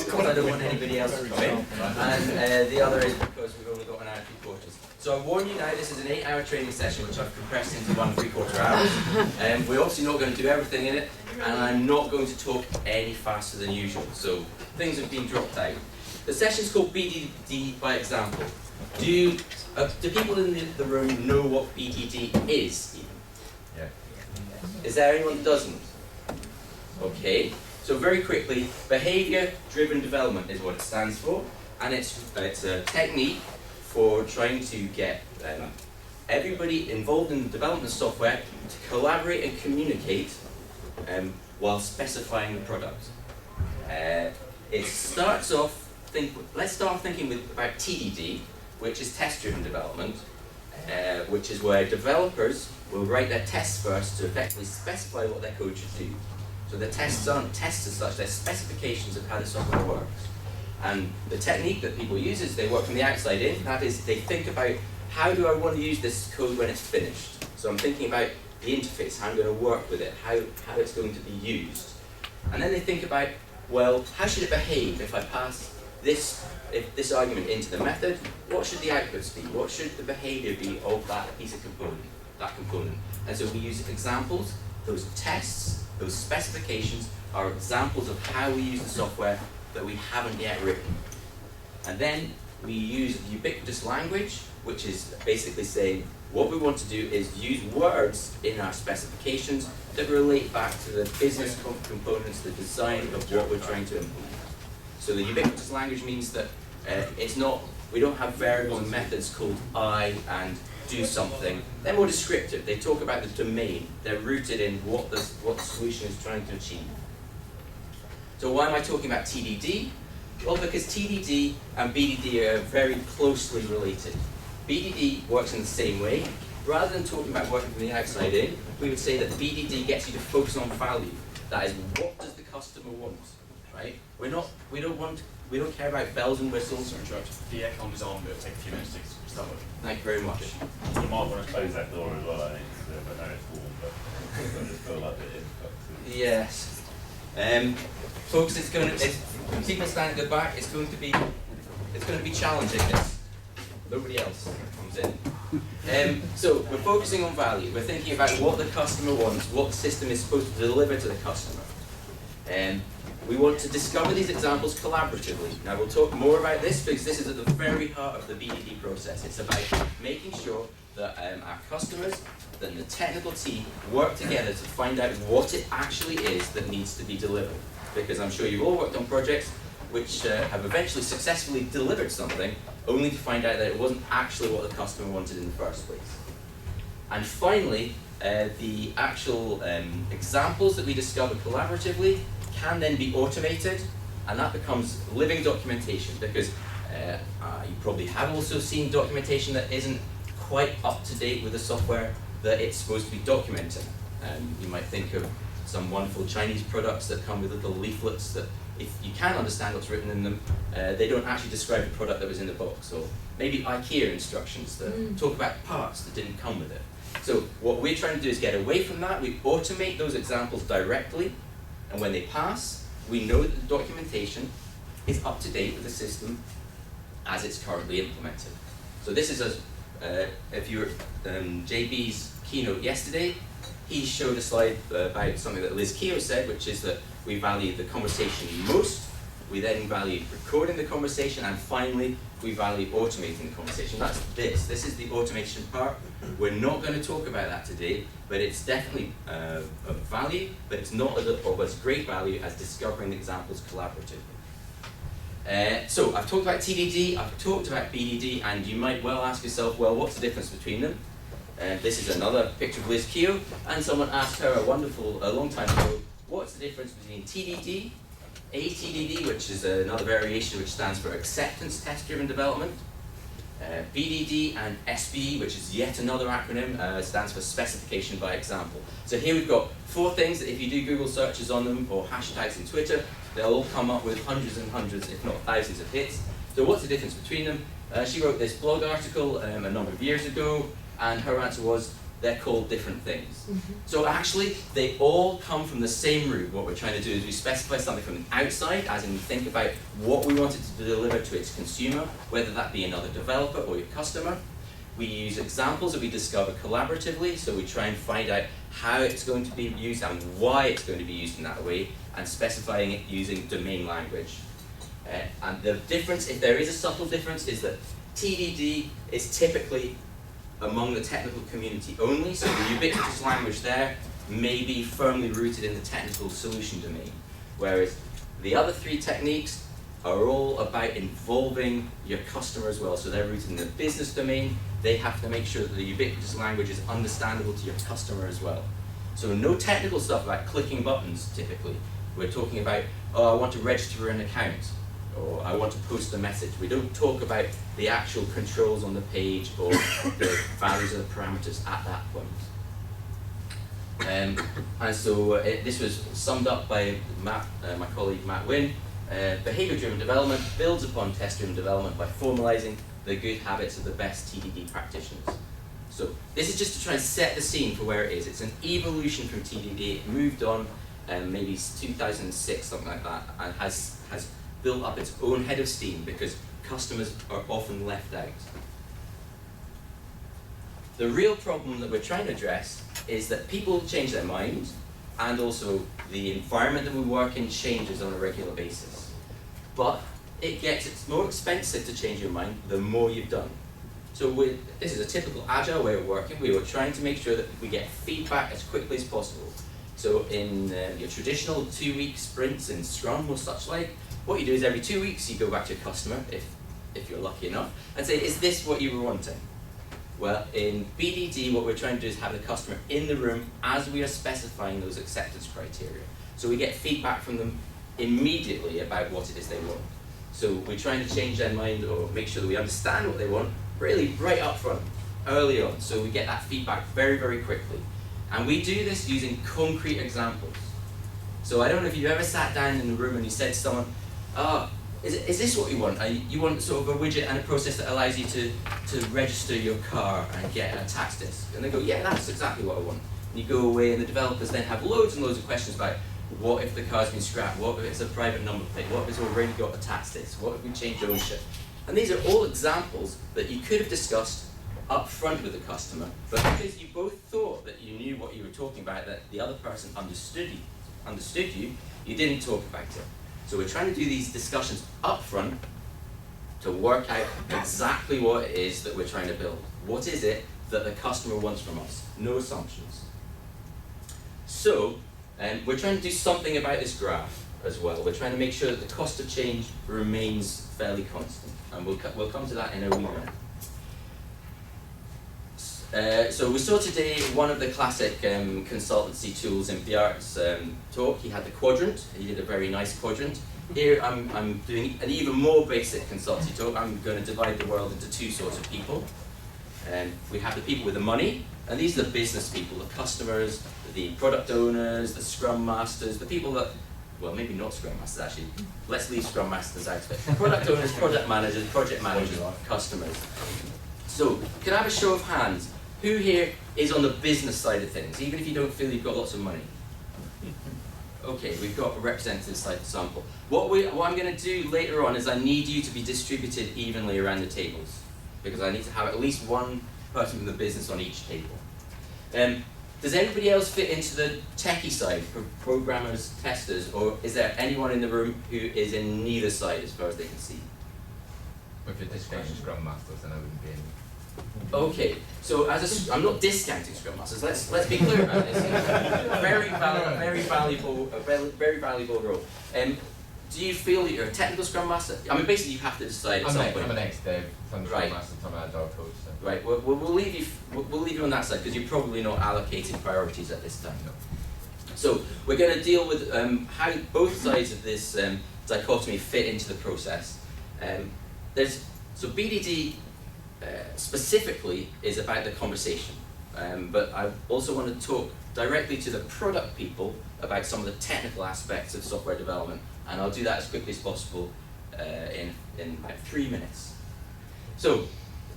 because I don't want anybody else to come in, and the other is because we've only got an hour and 3/4. So I warn you now, this is an 8-hour training session which I've compressed into 1 3/4 hours. We're obviously not going to do everything in it, and I'm not going to talk any faster than usual, so things have been dropped out. The session's called BDD by example. Do people in the room know what BDD is? Yeah. Is there anyone that doesn't? Okay, so very quickly, behavior-driven development is what it stands for, and it's a technique for trying to get everybody involved in the development of software to collaborate and communicate while specifying the product. It starts off, let's start thinking about TDD, which is test-driven development, which is where developers will write their tests first to effectively specify what their code should do. So the tests aren't tests as such, they're specifications of how the software works. And the technique that people use is they work from the outside in. That is, they think about, how do I want to use this code when it's finished? So I'm thinking about the interface, how I'm going to work with it, how it's going to be used. And then they think about, well, how should it behave if I pass this argument into the method? What should the outputs be? What should the behavior be of that piece of component? And so we use examples. Those tests, those specifications are examples of how we use the software that we haven't yet written. And then we use ubiquitous language, which is basically saying what we want to do is use words in our specifications that relate back to the business components, the design of what we're trying to implement. So the ubiquitous language means that we don't have variable methods called I and do something. They're more descriptive. They talk about the domain. They're rooted in what the solution is trying to achieve. So why am I talking about TDD? Well, because TDD and BDD are very closely related. BDD works in the same way. Rather than talking about working from the outside in, we would say that BDD gets you to focus on value. That is, what does the customer want, right? We don't care about bells and whistles. The econ design bit will take a few minutes to start with. Thank you very much. You might want to close that door as well, I think. I know it's warm, but I just feel like it is. Yes. Folks, when people stand at the back, it's going to be challenging. Nobody else comes in. So we're focusing on value. We're thinking about what the customer wants, what the system is supposed to deliver to the customer. We want to discover these examples collaboratively. Now we'll talk more about this because this is at the very heart of the BDD process. It's about making sure that our customers and the technical team work together to find out what it actually is that needs to be delivered. Because I'm sure you've all worked on projects which have eventually successfully delivered something, only to find out that it wasn't actually what the customer wanted in the first place. And finally, the actual examples that we discover collaboratively can then be automated, and that becomes living documentation, because you probably have also seen documentation that isn't quite up to date with the software that it's supposed to be documenting. You might think of some wonderful Chinese products that come with little leaflets that, if you can understand what's written in them, they don't actually describe the product that was in the box, or maybe IKEA instructions that talk about parts that didn't come with it. So what we're trying to do is get away from that. We automate those examples directly, and when they pass, we know that the documentation is up to date with the system as it's currently implemented. So this is if you were JB's keynote yesterday, he showed a slide about something that Liz Keogh said, which is that we value the conversation most, we then value recording the conversation, and finally, we value automating the conversation. That's this. This is the automation part. We're not going to talk about that today, but it's definitely of value, but it's not of as great value as discovering examples collaboratively. So I've talked about TDD, I've talked about BDD, and you might well ask yourself, well, what's the difference between them? This is another picture of Liz Keogh, and someone asked her a long time ago, what's the difference between TDD, ATDD, which is another variation which stands for Acceptance Test-Driven Development, BDD, and SBE, which is yet another acronym, stands for Specification by Example. So here we've got 4 things that if you do Google searches on them, or hashtags in Twitter, they'll all come up with hundreds and hundreds, if not thousands of hits. So what's the difference between them? She wrote this blog article a number of years ago, and her answer was, they're called different things. So actually, they all come from the same root. What we're trying to do is we specify something from the outside, as in we think about what we want it to deliver to its consumer, whether that be another developer or your customer. We use examples that we discover collaboratively, so we try and find out how it's going to be used and why it's going to be used in that way, and specifying it using domain language. And the difference, if there is a subtle difference, is that TDD is typically among the technical community only, so the ubiquitous language there may be firmly rooted in the technical solution domain, whereas the other three techniques are all about involving your customer as well. So they're rooted in the business domain. They have to make sure that the ubiquitous language is understandable to your customer as well. So no technical stuff about clicking buttons, typically. We're talking about, oh, I want to register an account, or I want to post a message. We don't talk about the actual controls on the page or the values of the parameters at that point. And so this was summed up by Matt, my colleague Matt Wynn. Behavior-driven development builds upon test-driven development by formalizing the good habits of the best TDD practitioners. So this is just to try and set the scene for where it is. It's an evolution from TDD. It moved on maybe 2006, something like that, and has built up its own head of steam because customers are often left out. The real problem that we're trying to address is that people change their minds, and also the environment that we work in changes on a regular basis. But it's more expensive to change your mind the more you've done. So this is a typical Agile way of working. We were trying to make sure that we get feedback as quickly as possible. So in your traditional 2-week sprints in Scrum or such like, what you do is every 2 weeks you go back to your customer, if you're lucky enough, and say, is this what you were wanting? Well, in BDD, what we're trying to do is have the customer in the room as we are specifying those acceptance criteria. So we get feedback from them immediately about what it is they want. So we're trying to change their mind or make sure that we understand what they want really right up front, early on. So we get that feedback very, very quickly. And we do this using concrete examples. So I don't know if you've ever sat down in the room and you said to someone, is this what you want? You want sort of a widget and a process that allows you to register your car and get a tax disc? And they go, yeah, that's exactly what I want. And you go away and the developers then have loads and loads of questions about what if the car's been scrapped? What if it's a private number plate? What if it's already got a tax disc? What if we change ownership? And these are all examples that you could have discussed up front with the customer, but because you both thought that you knew what you were talking about, that the other person understood you, you didn't talk about it. So we're trying to do these discussions up front to work out exactly what it is that we're trying to build. What is it that the customer wants from us? No assumptions. So we're trying to do something about this graph as well. We're trying to make sure that the cost of change remains fairly constant, and we'll come to that in a wee minute. So we saw today one of the classic consultancy tools in Bjart's talk. He had the quadrant. He did a very nice quadrant. Here I'm doing an even more basic consultancy talk. I'm going to divide the world into two sorts of people. We have the people with the money, and these are the business people, the customers, the product owners, the scrum masters, the people that, well, maybe not scrum masters actually. Let's leave scrum masters out of it. Product owners, project managers, customers. So, can I have a show of hands? Who here is on the business side of things, even if you don't feel you've got lots of money? Okay, we've got a representative sample. What I'm going to do later on is I need you to be distributed evenly around the tables, because I need to have at least one person from the business on each table. Does anybody else fit into the techie side, for programmers, testers, or is there anyone in the room who is in neither side as far as they can see? If you're discounting Scrum Masters, then I wouldn't be in. Okay, so I'm not discounting Scrum Masters. Let's be clear about this. Very valuable role. Do you feel that you're a technical Scrum Master? I mean, basically, you have to decide at some point. I'm an ex-dev, I'm a Scrum Master, I'm an Agile coach. So. Right. We'll leave you on that side because you're probably not allocated priorities at this time. No. So we're going to deal with how both sides of this dichotomy fit into the process. So BDD specifically is about the conversation, but I also want to talk directly to the product people about some of the technical aspects of software development, and I'll do that as quickly as possible in about 3 minutes. So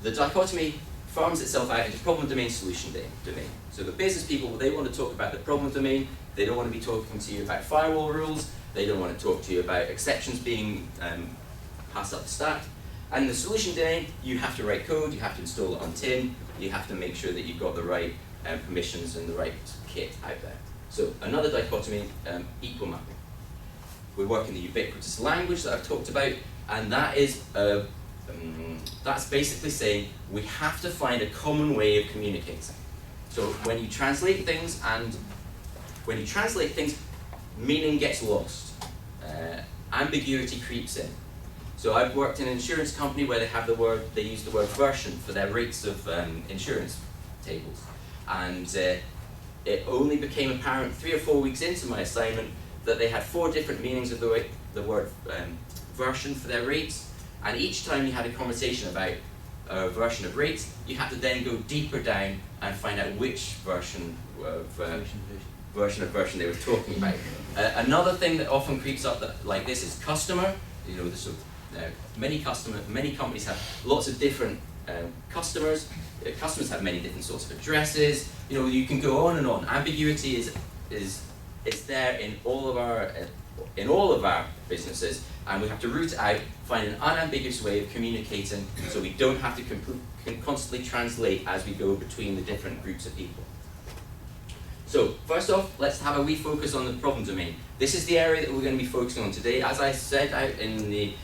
the dichotomy farms itself out into problem domain, solution domain. So the business people, they want to talk about the problem domain. They don't want to be talking to you about firewall rules. They don't want to talk to you about exceptions being passed up the stack. And the solution domain, you have to write code, you have to install it on tin, you have to make sure that you've got the right permissions and the right kit out there. So another dichotomy, equal mapping. We work in the ubiquitous language that I've talked about, and that is that's basically saying we have to find a common way of communicating. So when you translate things, meaning gets lost. Ambiguity creeps in. So I've worked in an insurance company where they use the word version for their rates of insurance tables. And it only became apparent 3 or 4 weeks into my assignment that they had 4 different meanings of the word version for their rates. And each time you had a conversation about a version of rates, you had to then go deeper down and find out which version they were talking about. Another thing that often creeps up like this is customer. You know, many companies have lots of different customers. Customers have many different sorts of addresses. You know, you can go on and on. Ambiguity is there in all of our businesses, and we have to root it out, find an unambiguous way of communicating, so we don't have to constantly translate as we go between the different groups of people. So first off, let's have a wee focus on the problem domain. This is the area that we're going to be focusing on today. As I said out in the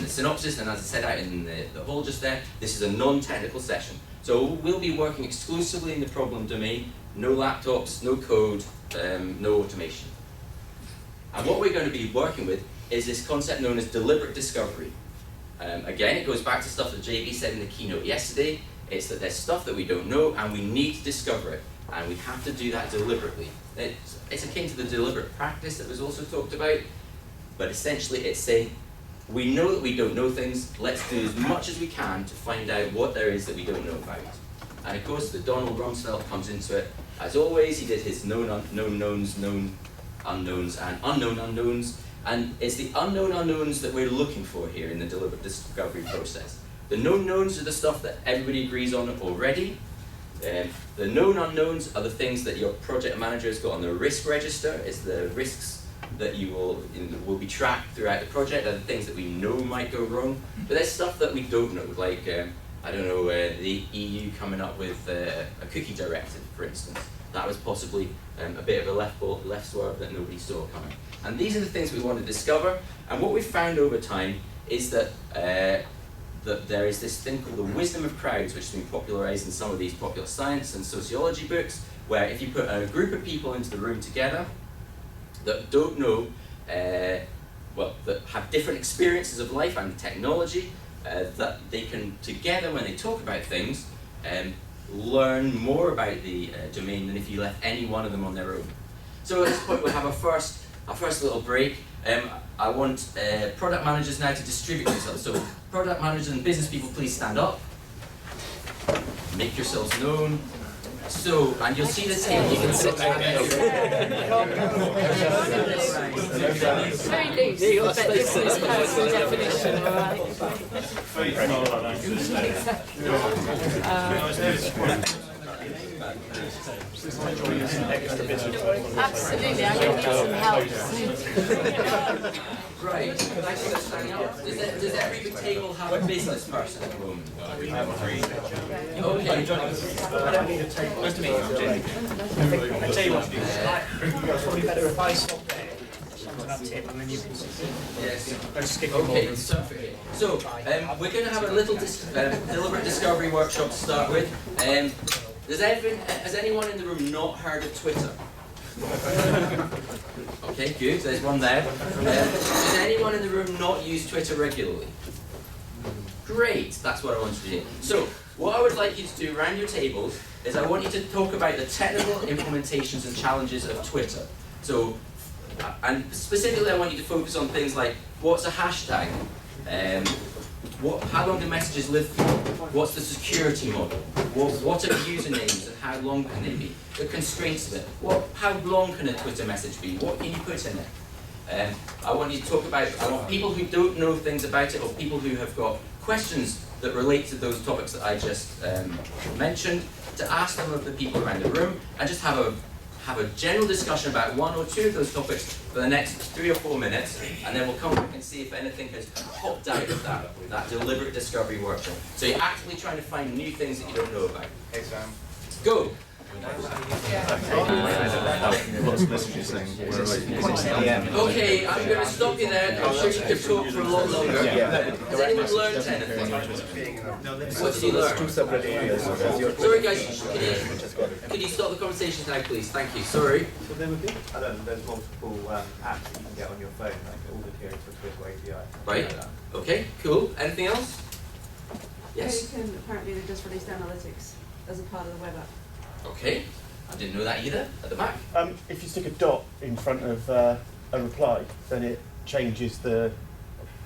synopsis, and as I said out in the hall just there, this is a non-technical session. So we'll be working exclusively in the problem domain, no laptops, no code, no automation. And what we're going to be working with is this concept known as deliberate discovery. Again, it goes back to stuff that JB said in the keynote yesterday. It's that there's stuff that we don't know and we need to discover it. And we have to do that deliberately. It's akin to the deliberate practice that was also talked about, but essentially it's saying, we know that we don't know things, let's do as much as we can to find out what there is that we don't know about. And of course, the Donald Rumsfeld comes into it. As always, he did his known knowns, known unknowns, and unknown unknowns. And it's the unknown unknowns that we're looking for here in the deliberate discovery process. The known knowns are the stuff that everybody agrees on already. The known unknowns are the things that your project manager has got on the risk register. It's the risks that you will be tracked throughout the project. They're the things that we know might go wrong. But there's stuff that we don't know, like I don't know, the EU coming up with a cookie directive, for instance. That was possibly a bit of a left swerve that nobody saw coming. And these are the things we want to discover. And what we've found over time is that that there is this thing called the wisdom of crowds, which has been popularized in some of these popular science and sociology books, where if you put a group of people into the room together that don't know, that have different experiences of life and technology, that they can together, when they talk about things, learn more about the domain than if you left any one of them on their own. So at this point we'll have our first little break. I want product managers now to distribute themselves. So product managers and business people, please stand up. Make yourselves known. So, and you'll see this here, you can sit down. Very loose, but this is personal definition, Absolutely, I'm going to need some help. Right, thanks for standing up. Does every table have a business person at the moment? We have 3. Okay. Nice to meet you, I'm Jim. I tell you what, it's probably better if I stop there. That tip, and then you can yes. Okay, so we're going to have a little deliberate discovery workshop to start with. Has anyone in the room not heard of Twitter? Okay, good, there's one there. Does anyone in the room not use Twitter regularly? Great, that's what I wanted to do. So, what I would like you to do around your tables is I want you to talk about the technical implementations and challenges of Twitter. So, and specifically I want you to focus on things like, what's a hashtag? How long do messages live for? What's the security model? What are usernames and how long can they be? The constraints of it. How long can a Twitter message be? What can you put in it? I want you to talk about, I want people who don't know things about it or people who have got questions that relate to those topics that I just mentioned, to ask them of the people around the room, and just have a general discussion about one or two of those topics for the next 3 or 4 minutes, and then we'll come back and see if anything has popped out of that deliberate discovery workshop. So you're actively trying to find new things that you don't know about. Hey Sam. Go! Lots of messages saying Okay, I'm going to stop you there. I'm sure you could talk for a lot longer. Has anyone learned anything? What did you learn? Sorry guys, can you stop the conversations now please? Thank you, sorry. So they were good. I don't know, there's multiple apps that you can get on your phone, like all adhering to a Twitter API. Right, okay, cool. Anything else? Yes? You can, apparently they just released analytics as a part of the web app. Okay, I didn't know that either. At the back. If you stick a dot in front of a reply, then it changes the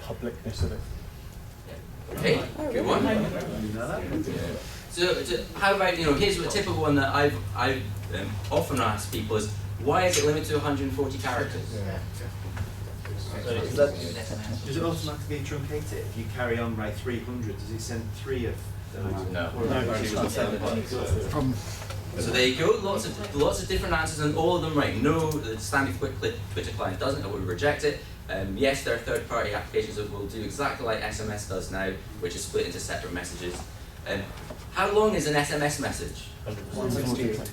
publicness of it. Okay, good one. So how about, here's a typical one that I've often asked people is, why is it limited to 140 characters? Does it automatically truncate it? If you carry on by 300, does it send 3 of those? No. So No. there you go, lots of different answers, and all of them right. No, the standard Twitter client doesn't, or we reject it. Yes, there are third-party applications that will do exactly like SMS does now, which is split into separate messages. How long is an SMS message? 160.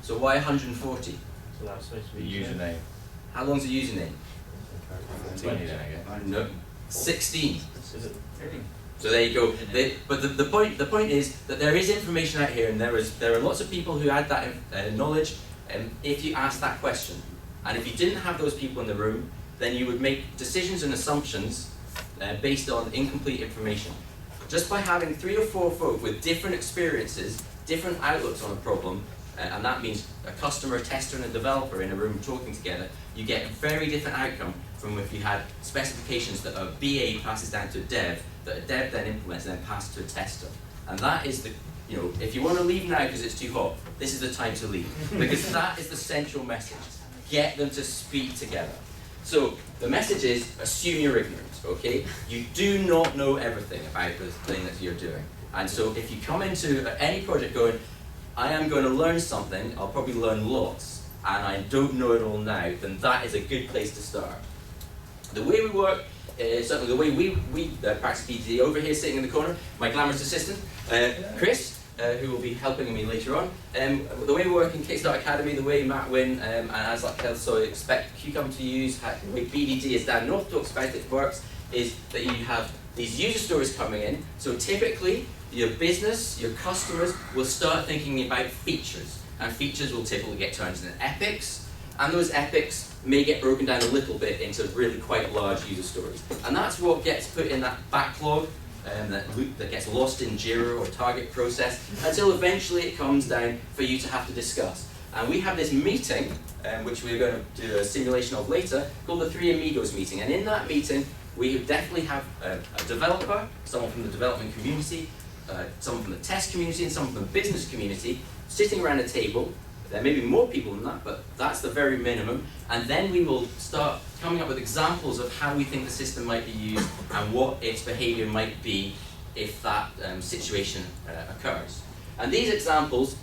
So why 140? So that's supposed to The be username. How long's the username? 20 then, I guess. No, 16. Is it? So there you go. But the point is that there is information out here, and there are lots of people who add that knowledge. If you ask that question, and if you didn't have those people in the room, then you would make decisions and assumptions based on incomplete information. Just by having 3 or 4 folk with different experiences, different outlooks on a problem, and that means a customer, a tester, and a developer in a room talking together, you get a very different outcome from if you had specifications that a BA passes down to a dev, that a dev then implements and then passes to a tester. And that is the, if you want to leave now because it's too hot, this is the time to leave. Because that is the central message. Get them to speak together. So the message is, assume you're ignorant, okay? You do not know everything about the thing that you're doing. And so if you come into any project going, I am going to learn something, I'll probably learn lots, and I don't know it all now, then that is a good place to start. The way we work, certainly the way we practice BDD over here, sitting in the corner, my glamorous assistant, Chris, who will be helping me later on. The way we work in Kickstart Academy, the way Matt Wynn and as like so expect Cucumber to use, the way BDD is Dan North talks about it works, is that you have these user stories coming in. So typically, your business, your customers will start thinking about features, and features will typically get turned into epics, and those epics may get broken down a little bit into really quite large user stories. And that's what gets put in that backlog, that gets lost in Jira or target process, until eventually it comes down for you to have to discuss. And we have this meeting, which we're going to do a simulation of later, called the Three Amigos meeting. And in that meeting, we definitely have a developer, someone from the development community, someone from the test community, and someone from the business community, sitting around a table. There may be more people than that, but that's the very minimum. And then we will start coming up with examples of how we think the system might be used and what its behavior might be if that situation occurs. And these examples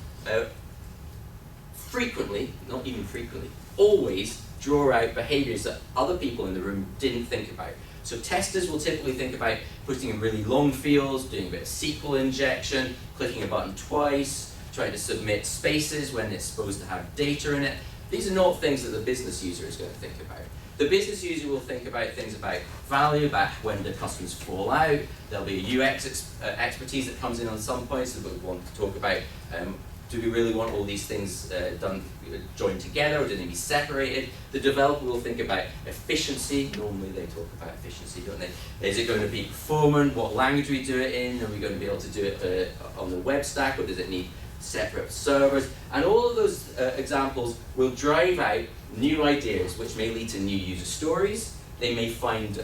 frequently, not even frequently, always draw out behaviors that other people in the room didn't think about. So testers will typically think about putting in really long fields, doing a bit of SQL injection, clicking a button twice, trying to submit spaces when it's supposed to have data in it. These are not things that the business user is going to think about. The business user will think about things about value, about when the customers fall out. There'll be a UX expertise that comes in on some points that we want to talk about. Do we really want all these things joined together, or do they be separated? The developer will think about efficiency. Normally they talk about efficiency, don't they? Is it going to be performant? What language do we do it in? Are we going to be able to do it on the web stack, or does it need separate servers? And all of those examples will drive out new ideas, which may lead to new user stories. They may find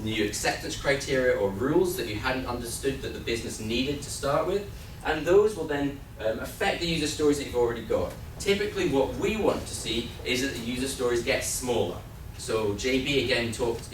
new acceptance criteria or rules that you hadn't understood that the business needed to start with. And those will then affect the user stories that you've already got. Typically what we want to see is that the user stories get smaller. So JB again talked,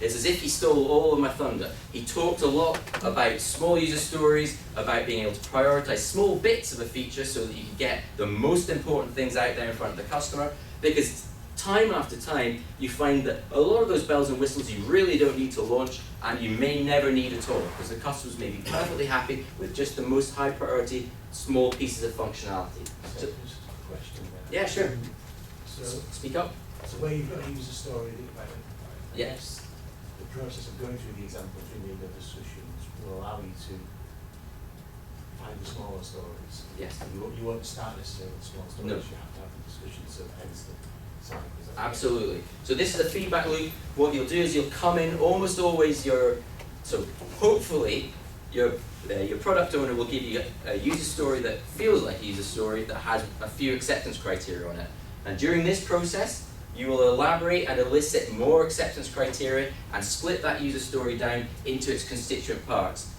It's as if he stole all of my thunder. He talked a lot about small user stories, about being able to prioritize small bits of a feature so that you can get the most important things out there in front of the customer, because time after time, you find that a lot of those bells and whistles you really don't need to launch, and you may never need at all, because the customers may be perfectly happy with just the most high priority small pieces of functionality. So, Just a question there. yeah, sure. So, Speak up. so where you've got a user story, think about it. Yes. The process of going through the examples in the discussions will allow you to find the smaller stories. Yes. You won't start necessarily with small stories, No. you have to have the discussions, so hence the time. Is that Absolutely. So this is a feedback loop. What you'll do is you'll come in almost always so hopefully your product owner will give you a user story that feels like a user story that has a few acceptance criteria on it. And during this process, you will elaborate and elicit more acceptance criteria and split that user story down into its constituent parts.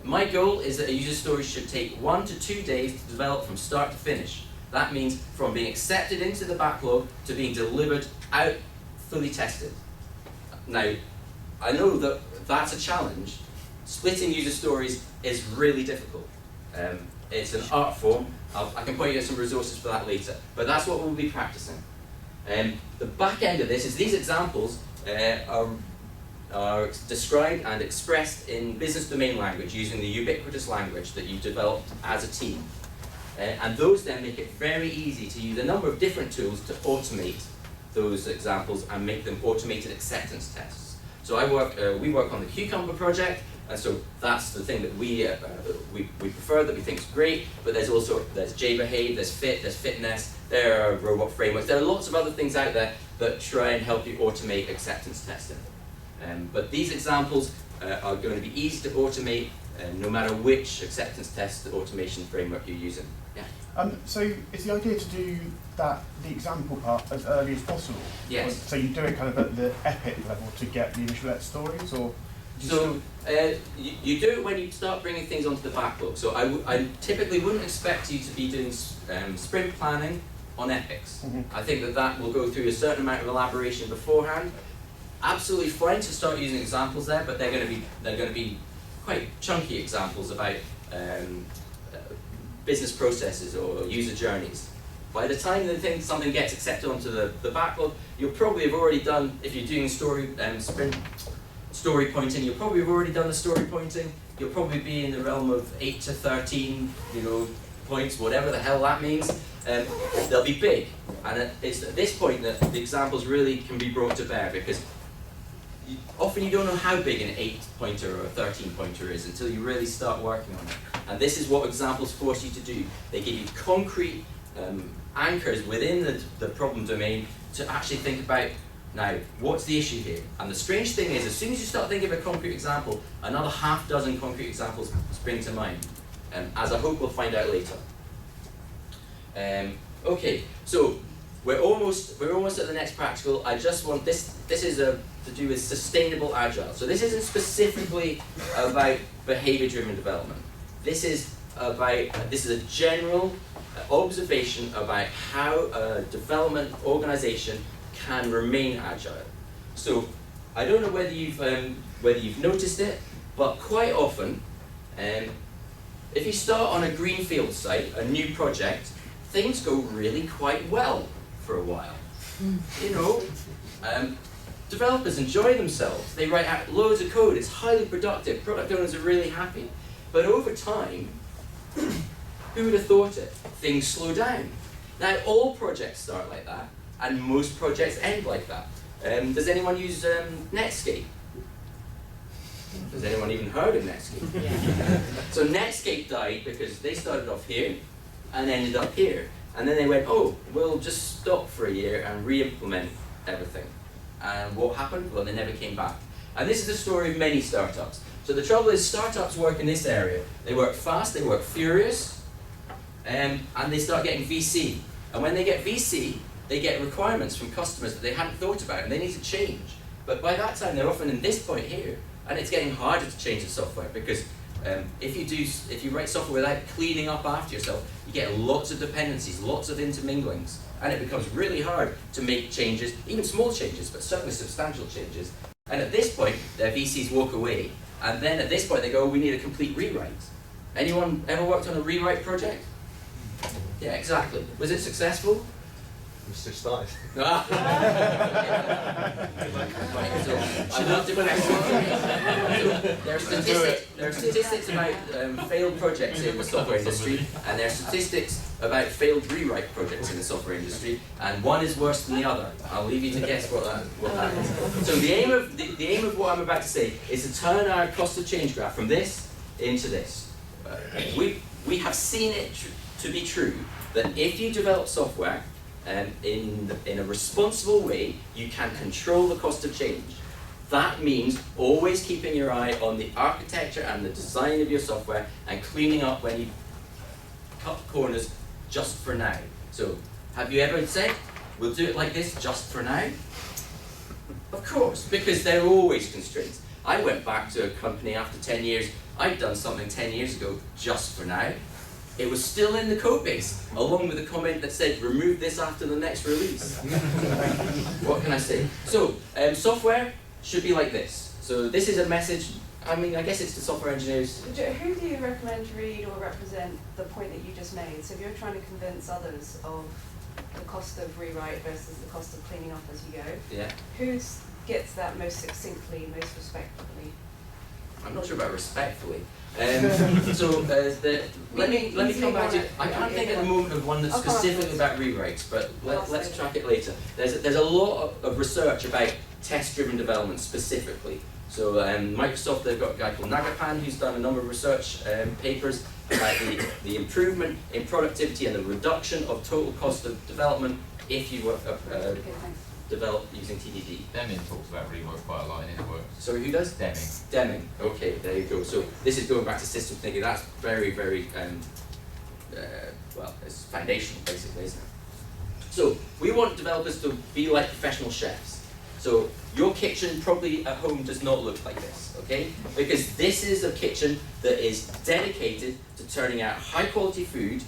My goal is that a user story should take 1 to 2 days to develop from start to finish. That means from being accepted into the backlog to being delivered out fully tested. Now, I know that that's a challenge. Splitting user stories is really difficult. It's an art form. I can point you to some resources for that later, but that's what we'll be practicing. The back end of this is these examples are described and expressed in business domain language using the ubiquitous language that you've developed as a team. And those then make it very easy to use a number of different tools to automate those examples and make them automated acceptance tests. So we work on the Cucumber project, and so that's the thing that we prefer, that we think is great. But there's JBehave, there's Fit, there's Fitness, there are robot frameworks. There are lots of other things out there that try and help you automate acceptance testing. But these examples are going to be easy to automate no matter which acceptance test automation framework you're using. Yeah. So is the idea to do the example part as early as possible? Yes. So you do it kind of at the epic level to get the initial stories, or? So you do it when you start bringing things onto the backlog. So I typically wouldn't expect you to be doing sprint planning on epics. Mm-hmm. I think that will go through a certain amount of elaboration beforehand. Absolutely fine to start using examples there, but they're going to be quite chunky examples about business processes or user journeys. By the time something gets accepted onto the backlog, you'll probably have already done, if you're doing sprint story pointing, you'll probably have already done the story pointing. You'll probably be in the realm of 8 to 13, points, whatever the hell that means. They'll be big, and it's at this point that the examples really can be brought to bear, because often you don't know how big an 8-pointer or a 13-pointer is until you really start working on it. And this is what examples force you to do. They give you concrete anchors within the problem domain to actually think about, now, what's the issue here? And the strange thing is, as soon as you start thinking of a concrete example, another half dozen concrete examples spring to mind, as I hope we'll find out later. Okay, so we're almost at the next practical. I just want this is to do with sustainable agile. So this isn't specifically about behavior-driven development. This is a general observation about how a development organization can remain agile. So I don't know whether you've noticed it, but quite often, if you start on a greenfield site, a new project, things go really quite well for a while. Developers enjoy themselves. They write out loads of code. It's highly productive. Product owners are really happy. But over time, who would have thought it? Things slow down. Now, all projects start like that, and most projects end like that. Does anyone use Netscape? Has anyone even heard of Netscape? Yeah. So Netscape died because they started off here and ended up here. And then they went, oh, we'll just stop for a year and re-implement everything. And what happened? Well, they never came back. And this is the story of many startups. So the trouble is, startups work in this area. They work fast, they work furious, and they start getting VC. And when they get VC, they get requirements from customers that they hadn't thought about, and they need to change. But by that time, they're often in this point here, and it's getting harder to change the software, because if you write software without cleaning up after yourself, you get lots of dependencies, lots of interminglings, and it becomes really hard to make changes, even small changes, but certainly substantial changes, And at this point, their VCs walk away, and then at this point they go, we need a complete rewrite. Anyone ever worked on a rewrite project? Yeah, exactly. Was it successful? It's just started. Right, so I love to there are statistics about failed projects in the software industry, and there are statistics about failed rewrite projects in the software industry, and one is worse than the other. I'll leave you to guess what that is. So the aim of what I'm about to say is to turn our cost of change graph from this into this. We have seen it to be true that if you develop software in a responsible way, you can control the cost of change. That means always keeping your eye on the architecture and the design of your software and cleaning up when you cut corners just for now. So, have you ever said, we'll do it like this just for now? Of course, because there are always constraints. I went back to a company after 10 years, I'd done something 10 years ago just for now. It was still in the code base, along with a comment that said, remove this after the next release. What can I say? So, software should be like this. So this is a message, I mean, I guess it's to software engineers. Who do you recommend to read or represent the point that you just made? So if you're trying to convince others of the cost of rewrite versus the cost of cleaning up as you go, Yeah. who gets that most succinctly, most respectfully? I'm not sure about respectfully. Let me come back to. I can't think at the moment of one that's specifically about rewrites, but let's track it later. There's a lot of research about test-driven development specifically. So Microsoft, they've got a guy called Nagapan who's done a number of research papers about the improvement in productivity and the reduction of total cost of development if you develop using TDD. Deming talks about rework quite a lot in his work. Sorry, who does? Deming. Deming. Okay, there you go. So this is going back to system thinking. That's very, very well, it's foundational basically, isn't it? So we want developers to be like professional chefs. So your kitchen probably at home does not look like this, okay? Because this is a kitchen that is dedicated to turning out high quality food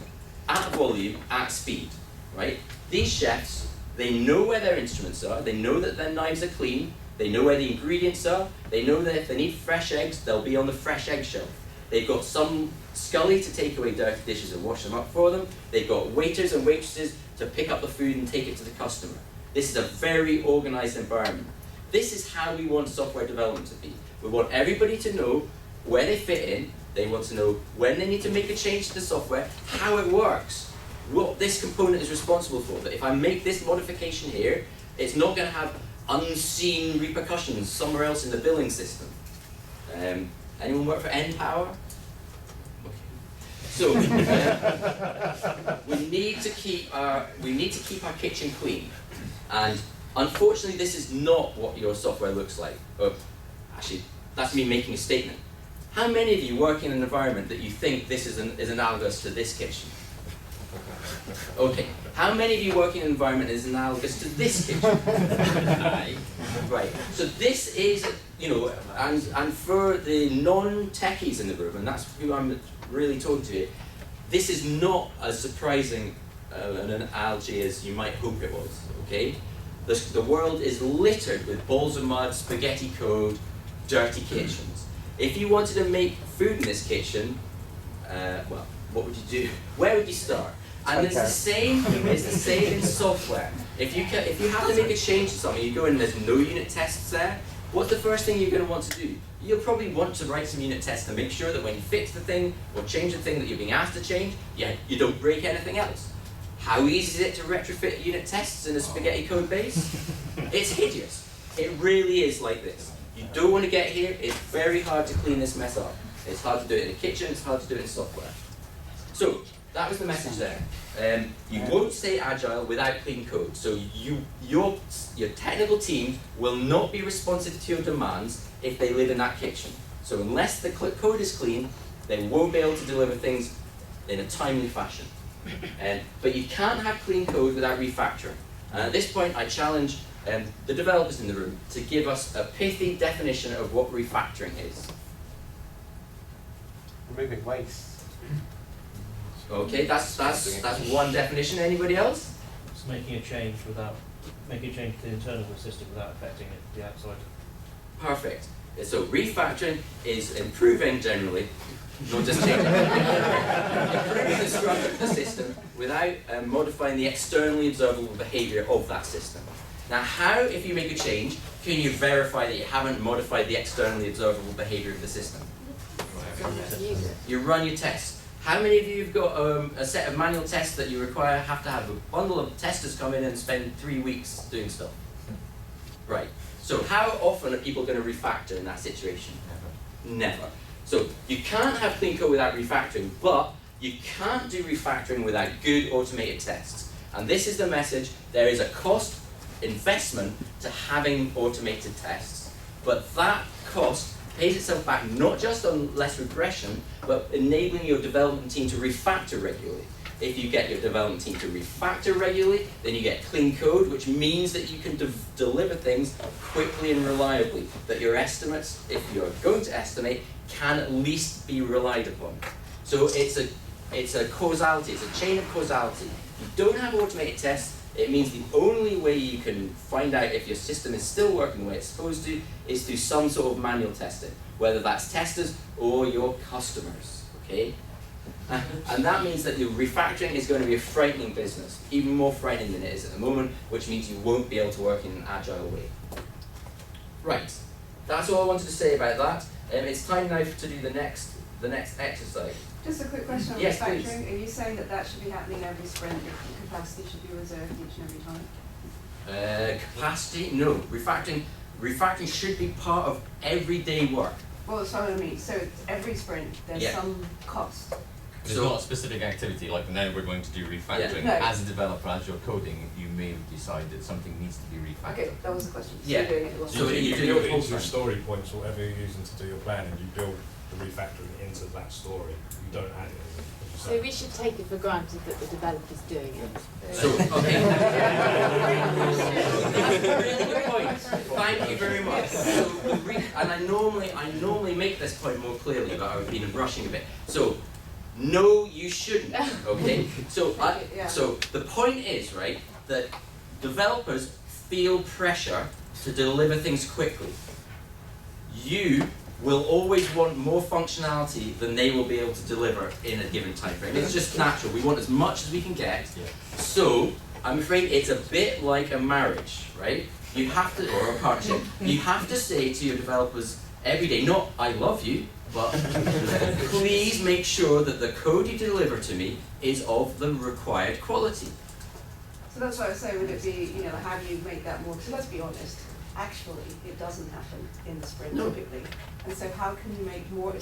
at volume, at speed, right? These chefs, they know where their instruments are, they know that their knives are clean, they know where the ingredients are, they know that if they need fresh eggs, they'll be on the fresh egg shelf. They've got some scully to take away dirty dishes and wash them up for them. They've got waiters and waitresses to pick up the food and take it to the customer. This is a very organized environment. This is how we want software development to be. We want everybody to know where they fit in. They want to know when they need to make a change to the software, how it works, what this component is responsible for. That if I make this modification here, it's not going to have unseen repercussions somewhere else in the billing system. Anyone work for npower? Okay. So we need to keep our kitchen clean, and unfortunately, this is not what your software looks like. Actually, that's me making a statement. How many of you work in an environment that you think this is analogous to this kitchen? Okay. How many of you work in an environment that is analogous to this kitchen? Right. So this is, and for the non-techies in the room, and that's who I'm really talking to here, this is not as surprising an analogy as you might hope it was, okay? The world is littered with balls of mud, spaghetti code, dirty kitchens. If you wanted to make food in this kitchen, well, what would you do? Where would you start? And it's the same in software. If you have to make a change to something, you go in and there's no unit tests there, what's the first thing you're going to want to do? You'll probably want to write some unit tests to make sure that when you fix the thing or change the thing that you're being asked to change, you don't break anything else. How easy is it to retrofit unit tests in a spaghetti code base? It's hideous. It really is like this. You don't want to get here, it's very hard to clean this mess up. It's hard to do it in a kitchen, it's hard to do it in software. So, that was the message there. You won't stay agile without clean code. So your technical team will not be responsive to your demands if they live in that kitchen. So unless the code is clean, they won't be able to deliver things in a timely fashion. But you can't have clean code without refactoring. And at this point, I challenge the developers in the room to give us a pithy definition of what refactoring is. Removing waste. Okay, that's one definition. Anybody else? It's making a change to the internal system without affecting the outside. Perfect. So refactoring is improving generally, not just changing. Improving the structure of the system without modifying the externally observable behavior of that system. Now, how, if you make a change, can you verify that you haven't modified the externally observable behavior of the system? You run your tests. How many of you have got a set of manual tests that you have to have a bundle of testers come in and spend 3 weeks doing stuff? Right. So how often are people going to refactor in that situation? Never. So you can't have clean code without refactoring, but you can't do refactoring without good automated tests. And this is the message: there is a cost investment to having automated tests, but that cost pays itself back not just on less regression, but enabling your development team to refactor regularly. If you get your development team to refactor regularly, then you get clean code, which means that you can deliver things quickly and reliably, that your estimates, if you're going to estimate, can at least be relied upon. So it's a causality, it's a chain of causality. If you don't have automated tests, it means the only way you can find out if your system is still working the way it's supposed to is through some sort of manual testing, whether that's testers or your customers, okay? And that means that your refactoring is going to be a frightening business, even more frightening than it is at the moment, which means you won't be able to work in an agile way. Right, that's all I wanted to say about that. It's time now to do the next exercise. Just a quick question on Yes, refactoring. please. Are you saying that that should be happening every sprint? The capacity should be reserved each and every time? Capacity? No. Refactoring should be part of everyday work. Well, that's what I mean. So it's every sprint, there's Yeah. some cost. There's not a specific activity, like now we're going to do refactoring. Yeah. No. As a developer, as you're coding, you may decide that something needs to be refactored. Okay, that was the question. So Yeah. you're doing it well. So you you do build it it full into your time. story points, whatever you're using to do your plan, and you build the refactoring into that story. You don't add it. So we should take it for granted that the developer's doing it. So, okay. Really good point. Thank you very much. So, and I normally make this point more clearly, but I've been rushing a bit. So, no, you shouldn't. Okay. So, so the point is, right, that developers feel pressure to deliver things quickly. You will always want more functionality than they will be able to deliver in a given time frame. It's just natural. We want as much as we can get. So I'm afraid it's a bit like a marriage, right? You have to, or a partnership. You have to say to your developers every day, not "I love you," but please make sure that the code you deliver to me is of the required quality. So that's what I was saying, would it be, how do you make that more, because let's be honest, actually, it doesn't happen in the sprint typically. And so how can you make more, to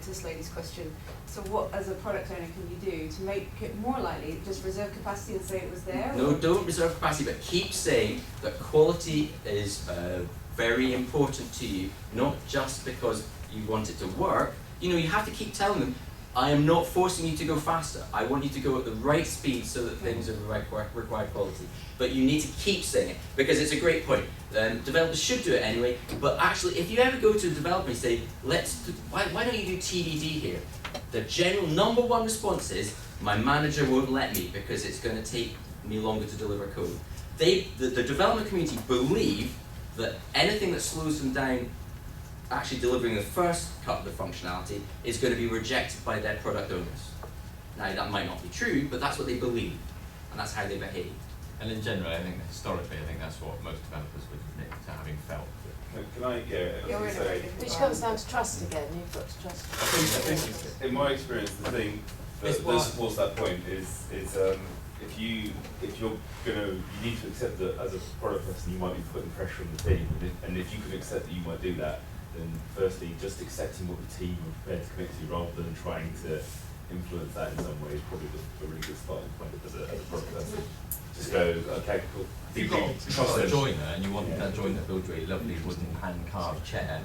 this lady's question, so what, as a product owner, can you do to make it more likely? Just reserve capacity and say it was there? No, or? don't reserve capacity, but keep saying that quality is very important to you, not just because you want it to work. You have to keep telling them, I am not forcing you to go faster. I want you to go at the right speed so that things are the required quality. But you need to keep saying it, because it's a great point. Developers should do it anyway, but actually, if you ever go to a developer and say, why don't you do TDD here? The general number one response is, my manager won't let me because it's going to take me longer to deliver code. The development community believe that anything that slows them down actually delivering the first cut of the functionality is going to be rejected by their product owners. Now, that might not be true, but that's what they believe, and that's how they behave. And in general, I think historically, that's what most developers would admit to having felt. Can I, I was gonna say, Which comes down to trust again. You've got to trust. I think in my experience, the thing that supports that point is if you're you need to accept that as a product person you might be putting pressure on the team, and if you can accept that you might do that, then firstly just accepting what the team are prepared to commit to rather than trying to influence that in some way is probably a really good starting point as a product person. Just go, okay, cool. If you've got a joiner and you want that joiner to build you a lovely wooden hand-carved chair,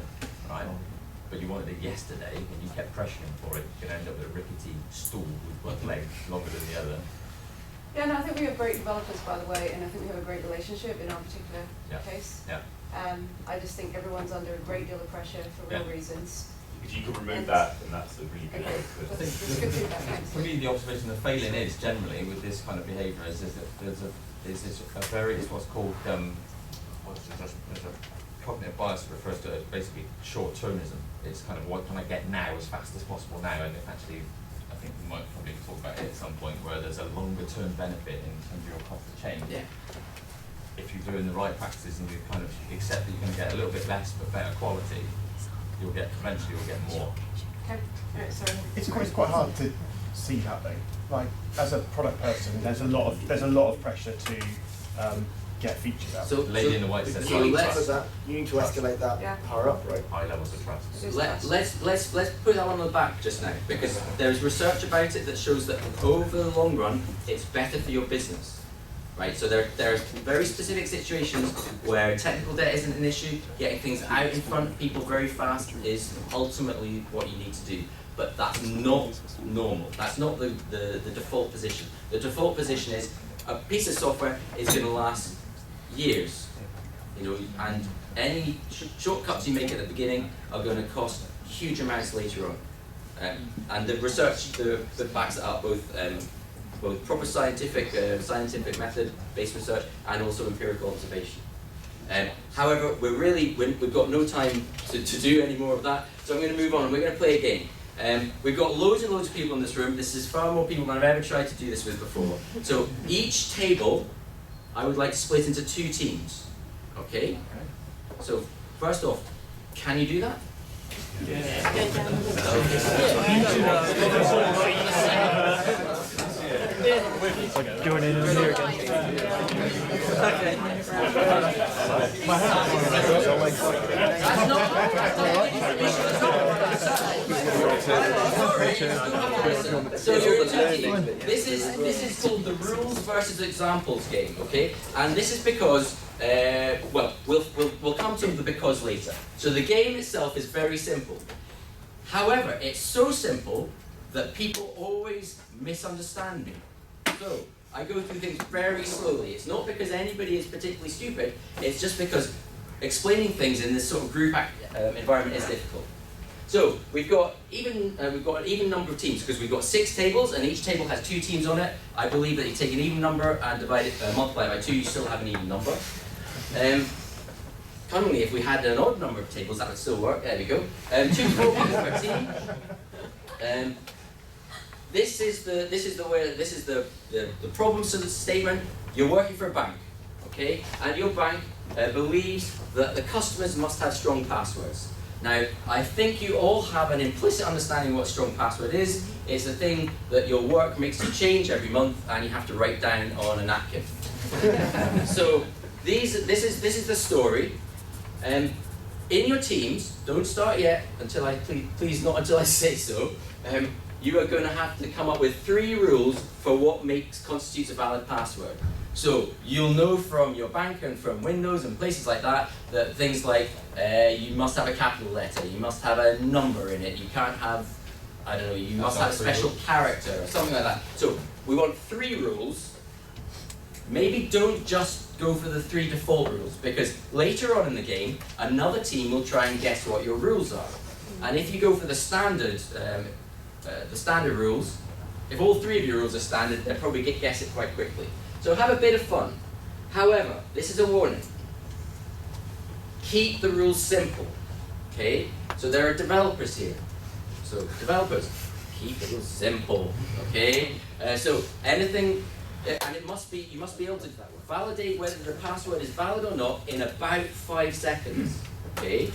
right? But you wanted it yesterday and you kept pressuring for it, you're going to end up with a rickety stool with one leg longer than the other. Yeah, no, I think we have great developers, by the way, and I think we have a great relationship in our particular case. Yeah. I just think everyone's under a great deal of pressure for real reasons. If you could remove that, then that's a really good That's good feedback, thanks. For me, the observation of failing is generally with this kind of behaviour is that it's what's called there's a cognitive bias refers to basically short-termism. It's kind of what can I get now as fast as possible now, and actually, I think we might probably talk about it at some point where there's a longer-term benefit in terms of your cost of change. Yeah. If you're doing the right practices and you kind of accept that you're going to get a little bit less but better quality, eventually you'll get more. Okay. Sorry. It's quite hard to see that though. Like as a product person, there's a lot of pressure to get features out. So, Lady in the white says, so let's You need to escalate that Yeah. power up, right? high levels of trust. let's put that one on the back just now, because there's research about it that shows that over the long run, it's better for your business. Right, so there's very specific situations where technical debt isn't an issue. Getting things out in front of people very fast is ultimately what you need to do. But that's not normal. That's not the default position. The default position is a piece of software is going to last years, you know, and any shortcuts you make at the beginning are going to cost huge amounts later on. And the research that backs it up, both proper scientific method-based research and also empirical observation. However, we've got no time to do any more of that, so I'm going to move on and we're going to play a game. We've got loads and loads of people in this room. This is far more people than I've ever tried to do this with before. So each table, I would like to split into 2 teams. Okay? So first off, can you do that? Join in here again. So you're in 2 teams. This is called the rules versus examples game, okay? And this is because we'll come to the because later. So the game itself is very simple. However, it's so simple that people always misunderstand me. So I go through things very slowly. It's not because anybody is particularly stupid. It's just because explaining things in this sort of group environment is difficult. So we've got an even number of teams because we've got 6 tables and each table has 2 teams on it. I believe that you take an even number and multiply it by 2, you still have an even number. Commonly, if we had an odd number of tables, that would still work. There we go. 2 to 4 people per team. This is the problem statement. You're working for a bank, okay? And your bank believes that the customers must have strong passwords. Now, I think you all have an implicit understanding of what a strong password is. It's a thing that your work makes you change every month, and you have to write down on a napkin. So this is the story. In your teams, don't start yet until please not until I say so. You are going to have to come up with 3 rules for what constitutes a valid password. So you'll know from your bank and from Windows and places like that things like you must have a capital letter, you must have a number in it, you can't have, I don't know, you must have a special character or something like that. So we want 3 rules. Maybe don't just go for the 3 default rules, because later on in the game, another team will try and guess what your rules are. And if you go for the standard rules, if all 3 of your rules are standard, they'll probably guess it quite quickly. So have a bit of fun. However, this is a warning. Keep the rules simple, okay? So there are developers here. So developers, keep the rules simple, okay? So anything, and you must be able to validate whether the password is valid or not in about 5 seconds, okay?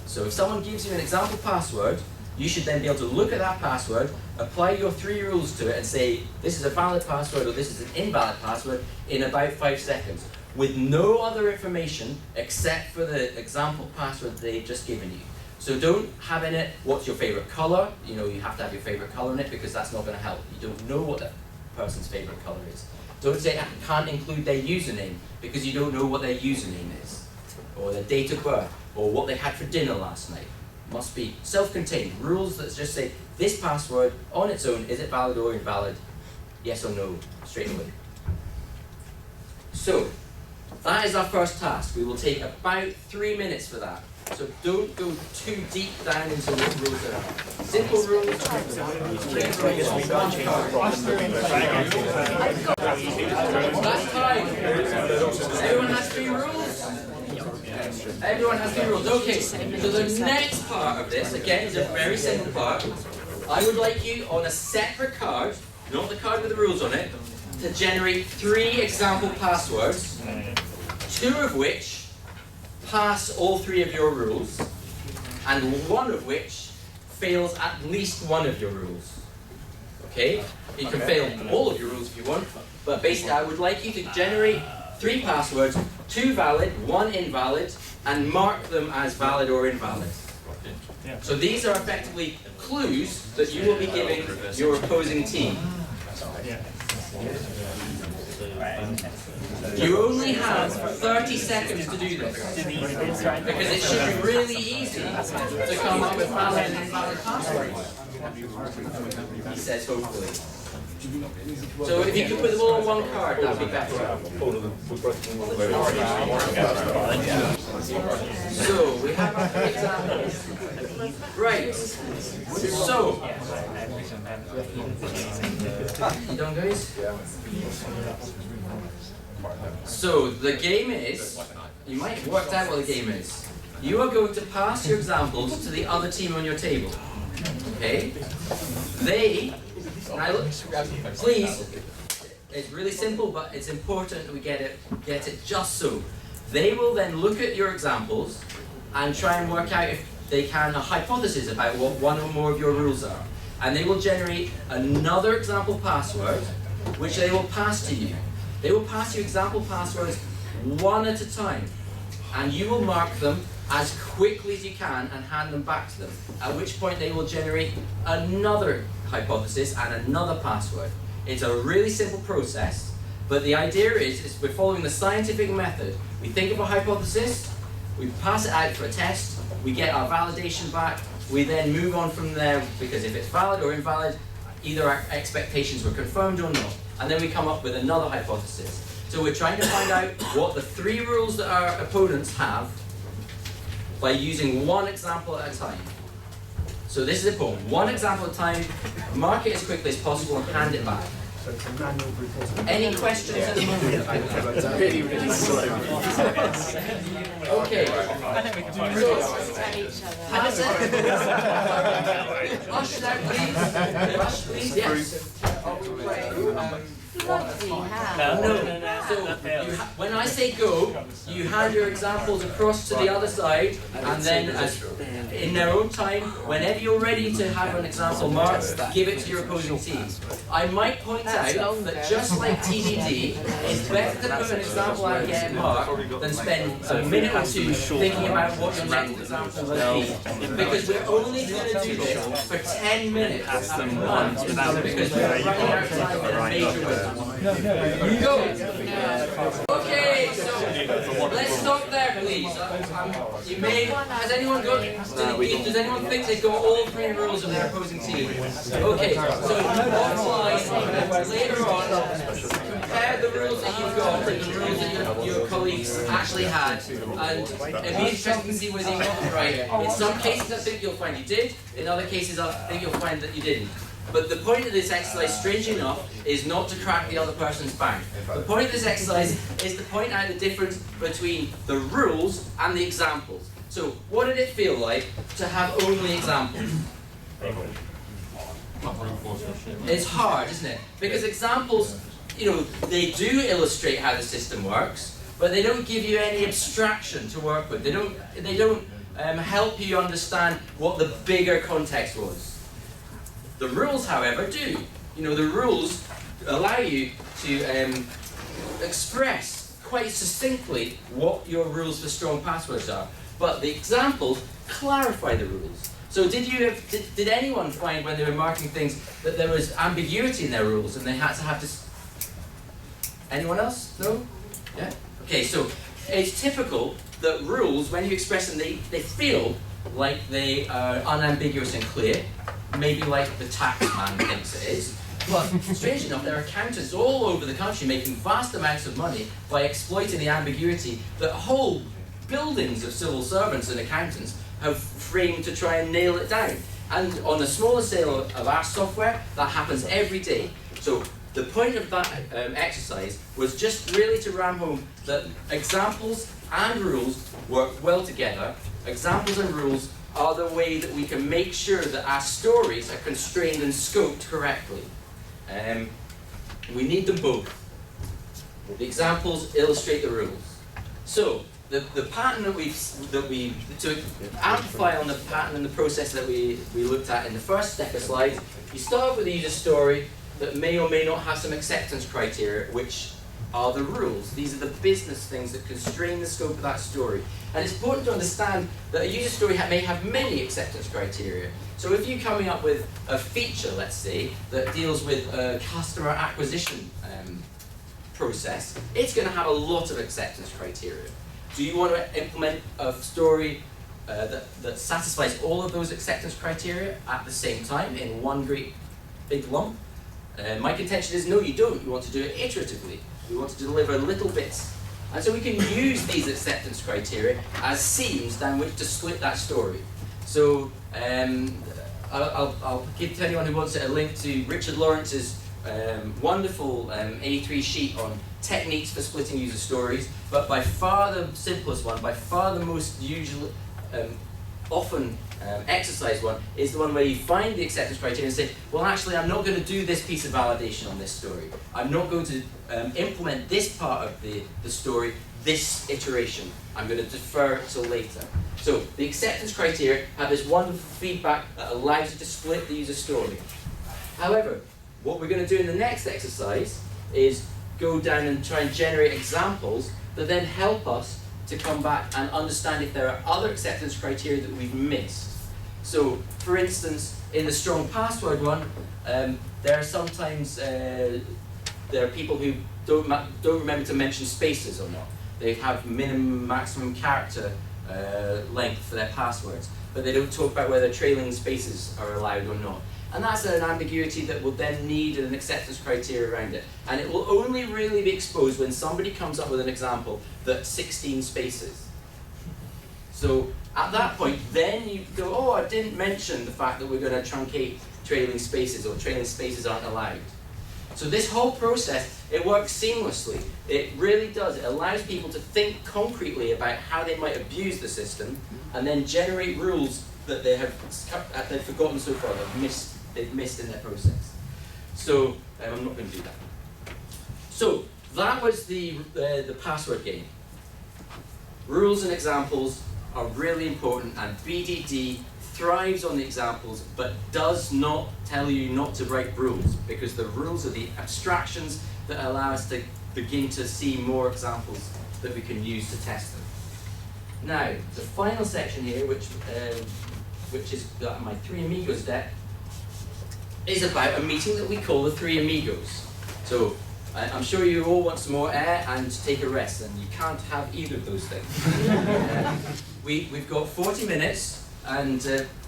So if someone gives you an example password, you should then be able to look at that password, apply your 3 rules to it and say, this is a valid password or this is an invalid password in about 5 seconds, with no other information except for the example password they've just given you. So don't have in it, what's your favorite color? You know, you have to have your favorite color in it because that's not going to help. You don't know what that person's favorite color is. Don't say I can't include their username because you don't know what their username is, or their date of birth, or what they had for dinner last night. Must be self-contained. Rules that just say, this password on its own, is it valid or invalid? Yes or no, straight away. So, that is our first task. We will take about 3 minutes for that. So don't go too deep down into what rules there are. Simple rules. That's time. Everyone has 3 rules. Everyone has 3 rules. Okay, so the next part of this, again, is a very simple part. I would like you on a separate card, not the card with the rules on it, to generate 3 example passwords, 2 of which pass all 3 of your rules, and 1 of which fails at least 1 of your rules. Okay? You can fail all of your rules if you want, but basically I would like you to generate 3 passwords, 2 valid, 1 invalid, and mark them as valid or invalid. So these are effectively clues that you will be giving your opposing team. You only have 30 seconds to do this, because it should be really easy to come up with valid and invalid passwords. He says hopefully. So if you could put them all on one card, that would be better. So we have our 3 examples. Right. So you done, guys? So the game is, you might have worked out what the game is. You are going to pass your examples to the other team on your table. Okay? Now look, please, it's really simple, but it's important that we get it just so. They will then look at your examples and try and work out if they can a hypothesis about what 1 or more of your rules are. And they will generate another example password, which they will pass to you. They will pass you example passwords 1 at a time, and you will mark them as quickly as you can and hand them back to them, at which point they will generate another hypothesis and another password. It's a really simple process, but the idea is we're following the scientific method. We think of a hypothesis, we pass it out for a test, we get our validation back, we then move on from there, because if it's valid or invalid, either our expectations were confirmed or not, and then we come up with another hypothesis. So we're trying to find out what the 3 rules that our opponents have by using 1 example at a time. So this is important. 1 example at a time, mark it as quickly as possible and hand it back. Any questions at the moment? Really, really slow. Okay. Rush out, please. Rush, please. Yes. Bloody hell. No. So when I say go, you hand your examples across to the other side, and then in their own time, whenever you're ready to have an example marked, give it to your opposing team. I might point out that just like TDD, it's better to put an example out and get it marked than spend a minute or 2 thinking about what your next example will be. Because we're only going to do this for 10 minutes a month, because we're running out of time in a major way. Go! Okay, so let's stop there, please. Has anyone got, does anyone think they've got all 3 rules of their opposing team? Okay, so bottom line, later on, compare the rules that you've got with the rules that your colleagues actually had, and it'd be interesting to see whether you got them right. In some cases I think you'll find you did, in other cases I think you'll find that you didn't. But the point of this exercise, strangely enough, is not to crack the other person's bank. The point of this exercise is to point out the difference between the rules and the examples. So, what did it feel like to have only examples? It's hard, isn't it? Because examples, they do illustrate how the system works, but they don't give you any abstraction to work with. They don't help you understand what the bigger context was. The rules, however, do. The rules allow you to express quite succinctly what your rules for strong passwords are. But the examples clarify the rules. So did anyone find when they were marking things that there was ambiguity in their rules and they had to have this? Anyone else? No? Yeah? Okay, so it's typical that rules, when you express them, they feel like they are unambiguous and clear. Maybe like the tax man thinks it is. But strange enough, there are accountants all over the country making vast amounts of money by exploiting the ambiguity that whole buildings of civil servants and accountants have framed to try and nail it down. And on a smaller scale of our software, that happens every day. So the point of that exercise was just really to ram home that examples and rules work well together. Examples and rules are the way that we can make sure that our stories are constrained and scoped correctly. We need them both. The examples illustrate the rules. So the pattern that we to amplify on the pattern and the process that we looked at in the first step of slides, you start with a user story that may or may not have some acceptance criteria, which are the rules. These are the business things that constrain the scope of that story. And it's important to understand that a user story may have many acceptance criteria. So if you're coming up with a feature, let's say, that deals with a customer acquisition process, it's going to have a lot of acceptance criteria. Do you want to implement a story that satisfies all of those acceptance criteria at the same time in one great big lump? My contention is no, you don't. You want to do it iteratively. We want to deliver little bits. And so we can use these acceptance criteria as seams down which to split that story. So I'll give to anyone who wants it a link to Richard Lawrence's wonderful A3 sheet on techniques for splitting user stories, but by far the simplest one, by far the most usual, often exercised one, is the one where you find the acceptance criteria and say, well actually I'm not going to do this piece of validation on this story. I'm not going to implement this part of the story, this iteration. I'm going to defer it till later. So the acceptance criteria have this wonderful feedback that allows you to split the user story. However, what we're going to do in the next exercise is go down and try and generate examples that then help us to come back and understand if there are other acceptance criteria that we've missed. So, for instance, in the strong password one, there are sometimes there are people who don't remember to mention spaces or not. They have minimum, maximum character length for their passwords, but they don't talk about whether trailing spaces are allowed or not. And that's an ambiguity that will then need an acceptance criteria around it. And it will only really be exposed when somebody comes up with an example that's 16 spaces. So at that point, then you go, oh, I didn't mention the fact that we're going to truncate trailing spaces, or trailing spaces aren't allowed. So this whole process, it works seamlessly. It really does. It allows people to think concretely about how they might abuse the system, and then generate rules that they've forgotten so far, they've missed in their process. So I'm not going to do that. So that was the password game. Rules and examples are really important, and BDD thrives on the examples, but does not tell you not to write rules, because the rules are the abstractions that allow us to begin to see more examples that we can use to test them. Now, the final section here, which is my Three Amigos deck, is about a meeting that we call the Three Amigos. So I'm sure you all want some more air and take a rest, and you can't have either of those things. We've got 40 minutes, and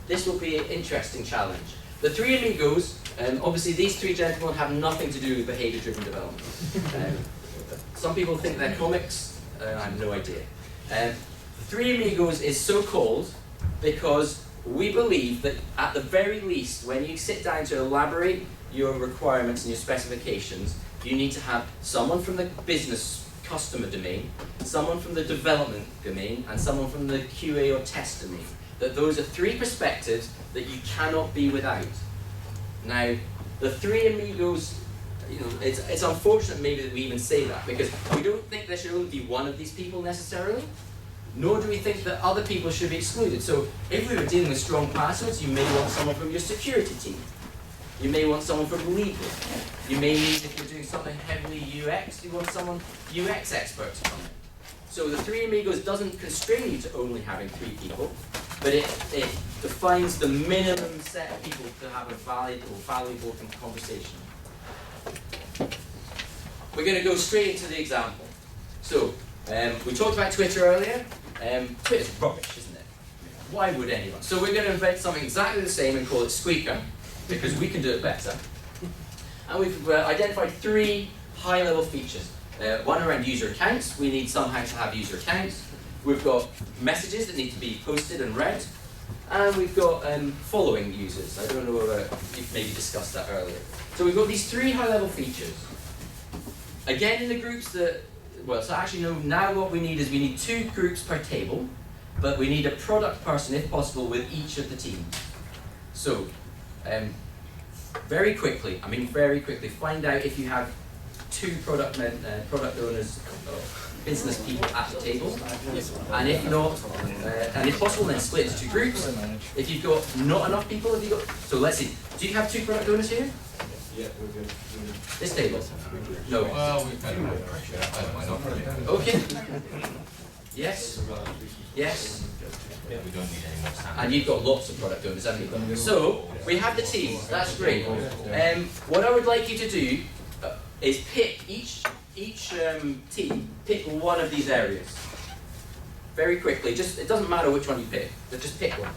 this will be an interesting challenge. The Three Amigos, obviously these three gentlemen have nothing to do with behavior-driven development. Some people think they're comics, I have no idea. The Three Amigos is so called because we believe that at the very least, when you sit down to elaborate your requirements and your specifications, you need to have someone from the business customer domain, someone from the development domain, and someone from the QA or test domain. That those are three perspectives that you cannot be without. Now, the Three Amigos, it's unfortunate maybe that we even say that, because we don't think there should only be one of these people necessarily, nor do we think that other people should be excluded. So if we were dealing with strong passwords, you may want someone from your security team. You may want someone from legal. You may need, if you're doing something heavily UX, you want someone UX expert to come in. So the Three Amigos doesn't constrain you to only having three people, but it defines the minimum set of people to have a valuable conversation. We're going to go straight into the example. So we talked about Twitter earlier. Twitter's rubbish, isn't it? Why would anyone? So we're going to invent something exactly the same and call it Squeaker, because we can do it better. And we've identified three high-level features. One around user accounts. We need somehow to have user accounts. We've got messages that need to be posted and read. and we've got following users. I don't know if you've maybe discussed that earlier. So we've got these 3 high-level features. Again, in the groups that, well, so actually no, now what we need is we need 2 groups per table, but we need a product person, if possible, with each of the teams. So, very quickly, find out if you have 2 product owners, business people at the table, and if not, and if possible, then split into 2 groups. If you've got not enough people, so let's see, do you have 2 product owners here? Yeah, we're good. This table? No. Well, we've had no pressure. Why not really? Okay. Yes. Yes. We don't need any more standards. And you've got lots of product owners, haven't you? So we have the teams. That's great. What I would like you to do is pick each team. Pick one of these areas. Very quickly. Just it doesn't matter which one you pick. But just pick one.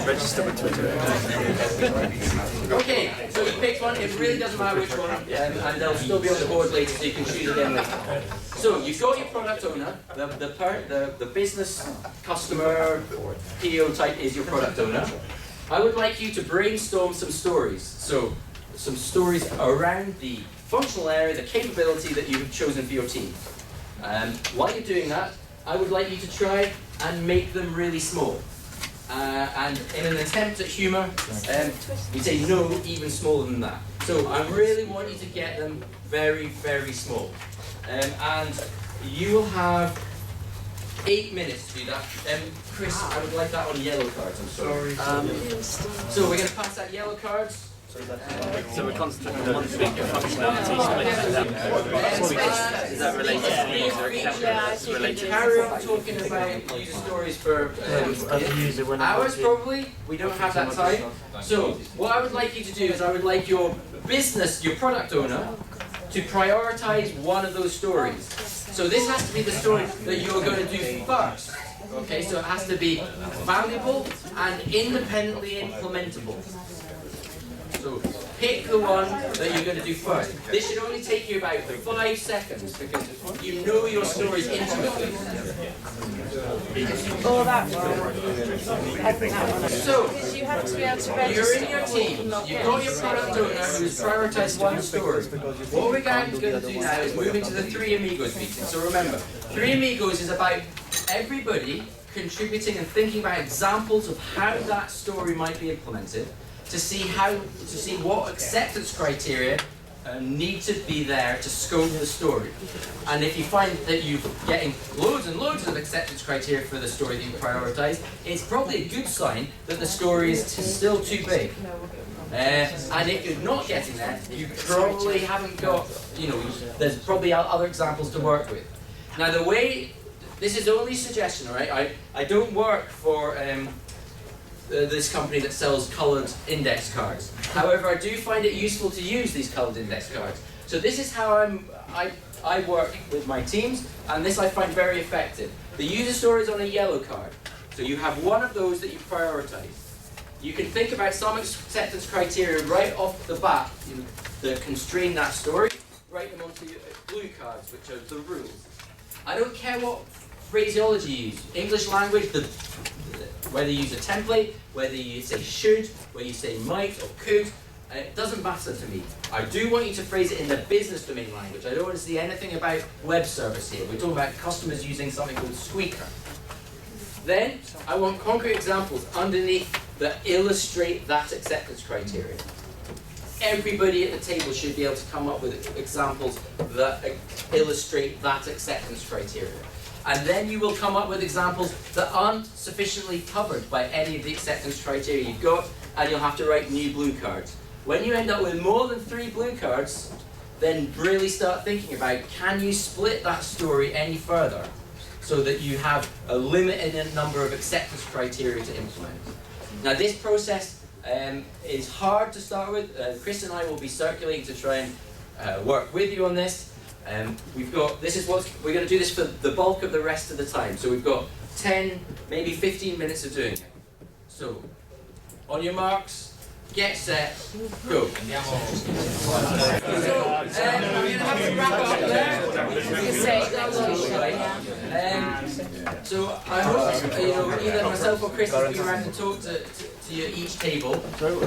Register with Twitter. Okay, so you picked one. It really doesn't matter which one, and they'll still be on the board later, so you can choose again later. So you've got your product owner. The business customer PO type is your product owner. I would like you to brainstorm some stories. So some stories around the functional area, the capability that you have chosen for your team. While you're doing that, I would like you to try and make them really small. And in an attempt at humour, we say no, even smaller than that. So I really want you to get them very, very small. And you will have 8 minutes to do that. Chris, I would like that on yellow cards, I'm sorry. So we're going to pass out yellow cards. So we're concentrating on one particular functionality. Is that related to these or except related? Carry on talking about user stories for hours probably. We don't have that time. So what I would like you to do is I would like your product owner, to prioritize one of those stories. So this has to be the story that you're going to do first. Okay, so it has to be valuable and independently implementable. So pick the one that you're going to do first. This should only take you about 5 seconds because you know your stories intimately. Oh, that one. So, You have to be able to register. you're in your team, you've got your product owner who's prioritised one story. What we're going to do now is move into the 3 Amigos meeting. So remember, 3 Amigos is about everybody contributing and thinking about examples of how that story might be implemented to see what acceptance criteria need to be there to scope the story. And if you find that you're getting loads and loads of acceptance criteria for the story that you prioritise, it's probably a good sign that the story is still too big. And if you're not getting there, you probably haven't got, there's probably other examples to work with. Now this is only a suggestion, alright? I don't work for this company that sells coloured index cards. However, I do find it useful to use these coloured index cards. So this is how I work with my teams, and this I find very effective. The user story is on a yellow card. So you have one of those that you prioritise. You can think about some acceptance criteria right off the bat that constrain that story. Write them onto blue cards, which are the rules. I don't care what phraseology you use. English language, whether you use a template, whether you say should, whether you say might or could, it doesn't matter to me. I do want you to phrase it in the business domain language. I don't want to see anything about web service here. We're talking about customers using something called Squeaker. Then, I want concrete examples underneath that illustrate that acceptance criteria. Everybody at the table should be able to come up with examples that illustrate that acceptance criteria. And then you will come up with examples that aren't sufficiently covered by any of the acceptance criteria you've got, and you'll have to write new blue cards. When you end up with more than 3 blue cards, then really start thinking about, can you split that story any further so that you have a limited number of acceptance criteria to implement. Now this process is hard to start with. Chris and I will be circulating to try and work with you on this. We're going to do this for the bulk of the rest of the time. So we've got 10, maybe 15 minutes of doing it. So, on your marks, get set, go. I'm going to have to wrap up there. So I hope either myself or Chris has been around to talk to you at each table.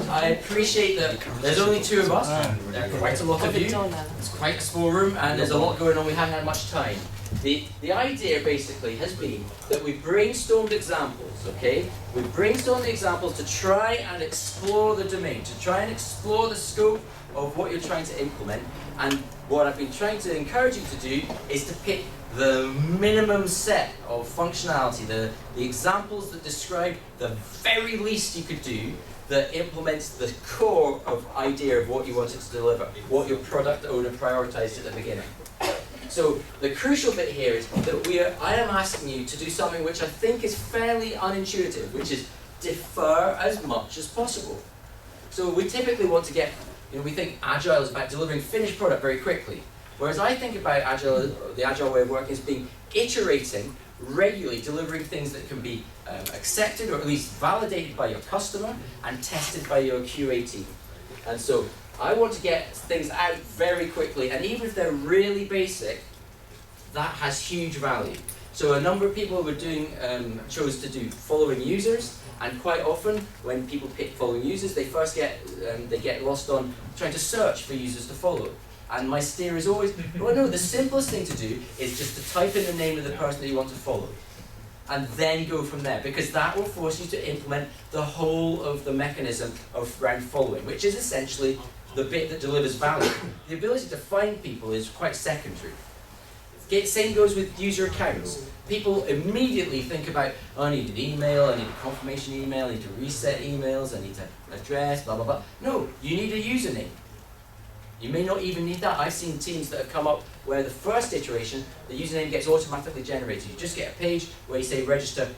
I appreciate that there's only 2 of us. There are quite a lot of you. It's quite a small room, and there's a lot going on. We haven't had much time. The idea basically has been that we brainstormed examples, okay? We brainstormed the examples to try and explore the domain, to try and explore the scope of what you're trying to implement. And what I've been trying to encourage you to do is to pick the minimum set of functionality, the examples that describe the very least you could do that implements the core of idea of what you wanted to deliver, what your product owner prioritized at the beginning. So the crucial bit here is that I am asking you to do something which I think is fairly unintuitive, which is defer as much as possible. So we typically want to get, we think Agile is about delivering finished product very quickly. Whereas I think about Agile, the Agile way of working as being iterating, regularly delivering things that can be accepted or at least validated by your customer and tested by your QA team. And so I want to get things out very quickly, and even if they're really basic, that has huge value. So a number of people were chose to do following users, and quite often when people pick following users, they first get lost on trying to search for users to follow. And my steer is always, well, no, the simplest thing to do is just to type in the name of the person that you want to follow. And then go from there, because that will force you to implement the whole of the mechanism around following, which is essentially the bit that delivers value. The ability to find people is quite secondary. Same goes with user accounts. People immediately think about, oh, I need an email, I need a confirmation email, I need to reset emails, I need to address, blah, blah, blah. No, you need a username. You may not even need that. I've seen teams that have come up where the first iteration, the username gets automatically generated. You just get a page where you say register,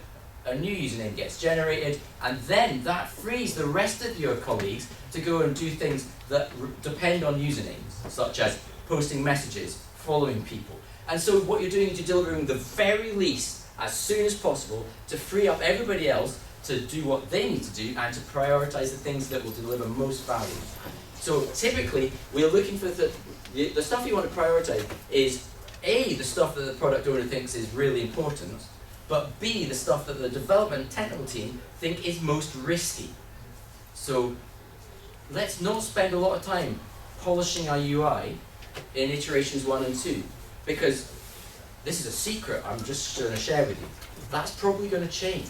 a new username gets generated, and then that frees the rest of your colleagues to go and do things that depend on usernames, such as posting messages, following people. And so what you're doing is you're delivering the very least as soon as possible to free up everybody else to do what they need to do and to prioritize the things that will deliver most value. So typically, we're looking for the stuff you want to prioritize is A, the stuff that the product owner thinks is really important, but B, the stuff that the development and technical team think is most risky. So let's not spend a lot of time polishing our UI in iterations 1 and 2, because this is a secret I'm just going to share with you. That's probably going to change.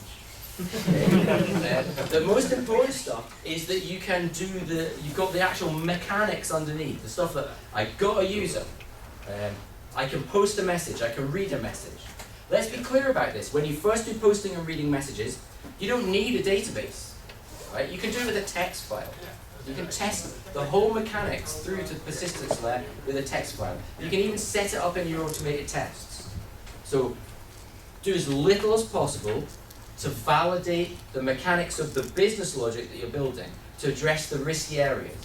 The most important stuff is that you can do you've got the actual mechanics underneath, the stuff that I got a user, I can post a message, I can read a message. Let's be clear about this. When you first do posting and reading messages, you don't need a database, right? You can do it with a text file. You can test the whole mechanics through to the persistence layer with a text file. You can even set it up in your automated tests. So do as little as possible to validate the mechanics of the business logic that you're building to address the risky areas.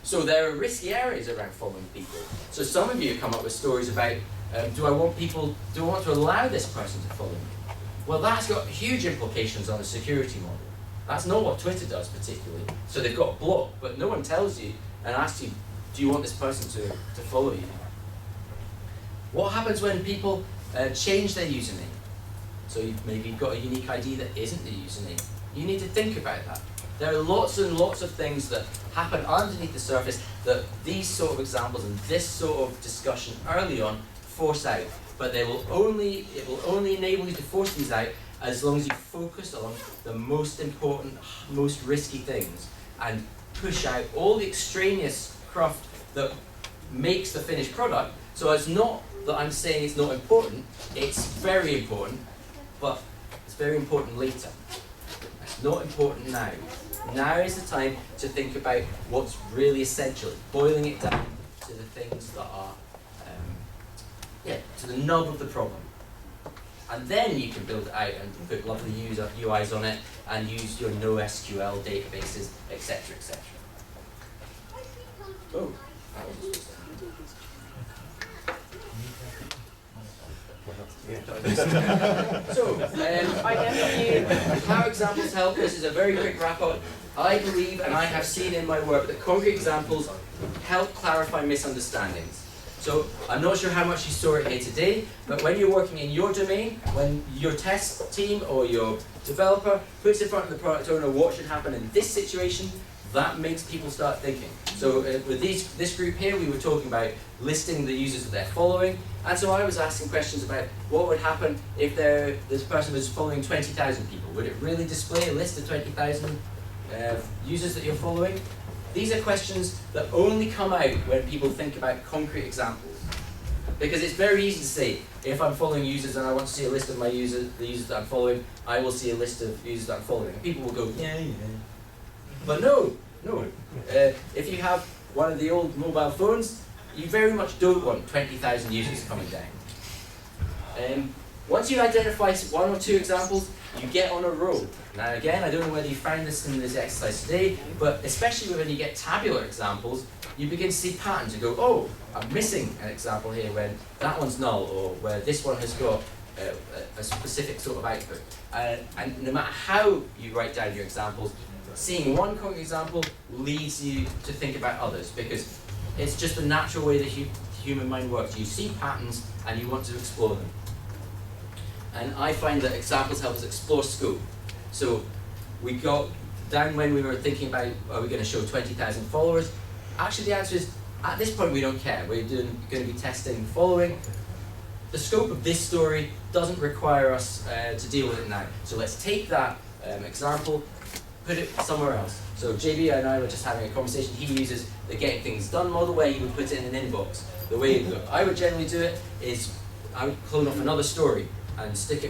So there are risky areas around following people. So some of you have come up with stories about, do I want to allow this person to follow me? Well, that's got huge implications on the security model. That's not what Twitter does particularly. So they've got a block, but no one tells you and asks you, do you want this person to follow you? What happens when people change their username? So maybe you've got a unique ID that isn't the username. You need to think about that. There are lots and lots of things that happen underneath the surface that these sort of examples and this sort of discussion early on force out. But it will only enable you to force these out as long as you focus on the most important, most risky things and push out all the extraneous craft that makes the finished product. So it's not that I'm saying it's not important, it's very important, but it's very important later. It's not important now. Now is the time to think about what's really essential, boiling it down to the things that are, to the nub of the problem. And then you can build it out and put lovely UIs on it and use your NoSQL databases, etc., etc. Oh, that wasn't supposed to happen. So, how examples help us is a very quick wrap up. I believe, and I have seen in my work, that concrete examples help clarify misunderstandings. So, I'm not sure how much you saw it here today, but when you're working in your domain, when your test team or your developer puts in front of the product owner what should happen in this situation, that makes people start thinking. So with this group here, we were talking about listing the users that they're following, and so I was asking questions about what would happen if this person was following 20,000 people. Would it really display a list of 20,000 users that you're following? These are questions that only come out when people think about concrete examples. Because it's very easy to say, if I'm following users and I want to see a list of my users, the users that I'm following, I will see a list of users that I'm following. And people will go, yeah. But no. If you have one of the old mobile phones, you very much don't want 20,000 users coming down. Once you identify one or two examples, you get on a roll. Now again, I don't know whether you found this in this exercise today, but especially when you get tabular examples, you begin to see patterns. You go, oh, I'm missing an example here when that one's null, or where this one has got a specific sort of output. And no matter how you write down your examples, seeing one concrete example leads you to think about others, because it's just the natural way the human mind works. You see patterns and you want to explore them. And I find that examples help us explore scope. So we got down when we were thinking about, are we going to show 20,000 followers? Actually the answer is, at this point we don't care. We're going to be testing following. The scope of this story doesn't require us to deal with it now. So let's take that example, put it somewhere else. So JB and I were just having a conversation. He uses the getting things done model where he would put it in an inbox. The way that I would generally do it is I would clone off another story and stick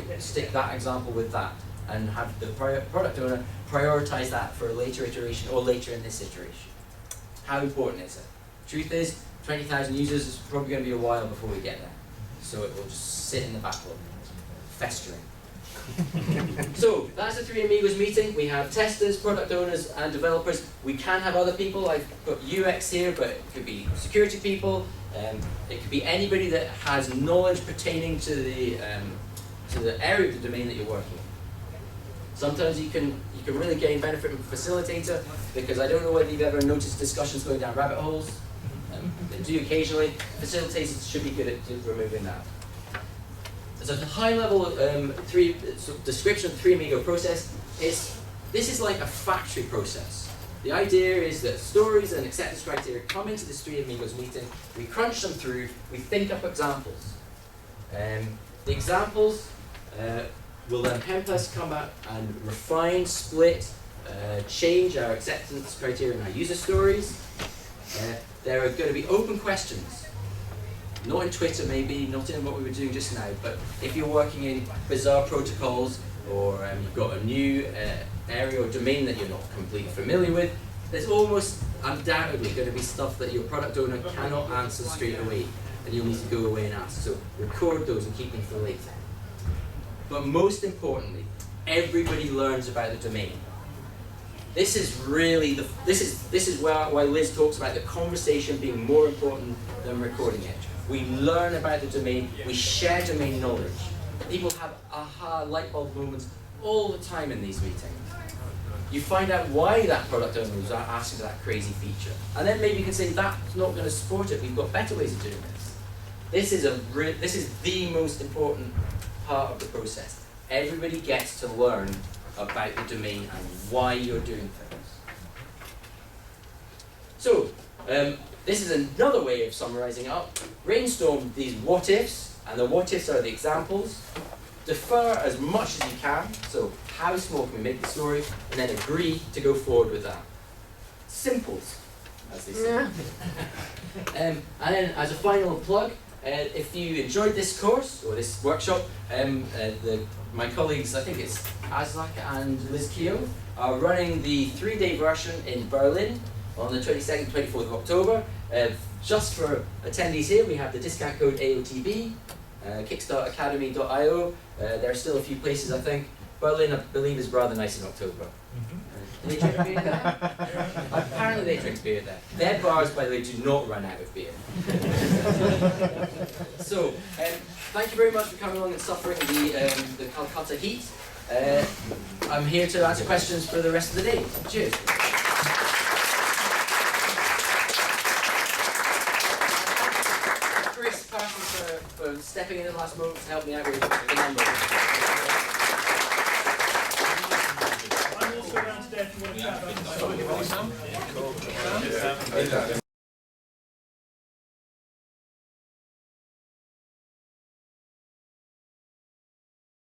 that example with that, and have the product owner prioritize that for a later iteration or later in this iteration. How important is it? Truth is, 20,000 users is probably going to be a while before we get there. So it will just sit in the backlog, festering. So that's the Three Amigos meeting. We have testers, product owners, and developers. We can have other people. I've got UX here, but it could be security people. It could be anybody that has knowledge pertaining to the area of the domain that you're working in. Sometimes you can really gain benefit from a facilitator, because I don't know whether you've ever noticed discussions going down rabbit holes. They do occasionally. Facilitators should be good at removing that. So the high-level description of the Three Amigo process is, this is like a factory process. The idea is that stories and acceptance criteria come into this Three Amigos meeting, we crunch them through, we think up examples. The examples will then help us come back and refine, split, change our acceptance criteria and our user stories. There are going to be open questions. Not in Twitter maybe, not in what we were doing just now, but if you're working in bizarre protocols, or you've got a new area or domain that you're not completely familiar with, there's almost undoubtedly going to be stuff that your product owner cannot answer straight away, and you'll need to go away and ask. So record those and keep them for later. But most importantly, everybody learns about the domain. This is really this is why Liz talks about the conversation being more important than recording it. We learn about the domain, we share domain knowledge. People have aha light bulb moments all the time in these meetings. You find out why that product owner was asking for that crazy feature. And then maybe you can say, that's not going to support it, we've got better ways of doing this. This is the most important part of the process. Everybody gets to learn about the domain and why you're doing things. So, this is another way of summarizing up. Brainstorm these what-ifs, and the what-ifs are the examples. Defer as much as you can, so how small can we make the story, and then agree to go forward with that. Simples, as they say. And then as a final plug, if you enjoyed this course, or this workshop, my colleagues, I think it's Aslak and Liz Keogh, are running the 3-day version in Berlin on the 22nd, 24th of October. Just for attendees here, we have the discount code AOTB, kickstartacademy.io. There are still a few places, I think. Berlin, I believe, is rather nice in October. Do they drink beer there? Apparently they drink beer there. Their bars, by the way, do not run out of beer. So, thank you very much for coming along and suffering the Calcutta heat. I'm here to answer questions for the rest of the day. Cheers. Chris Parsons for stepping in at the last moment to help me out with the numbers. I'm also around today if you want to chat about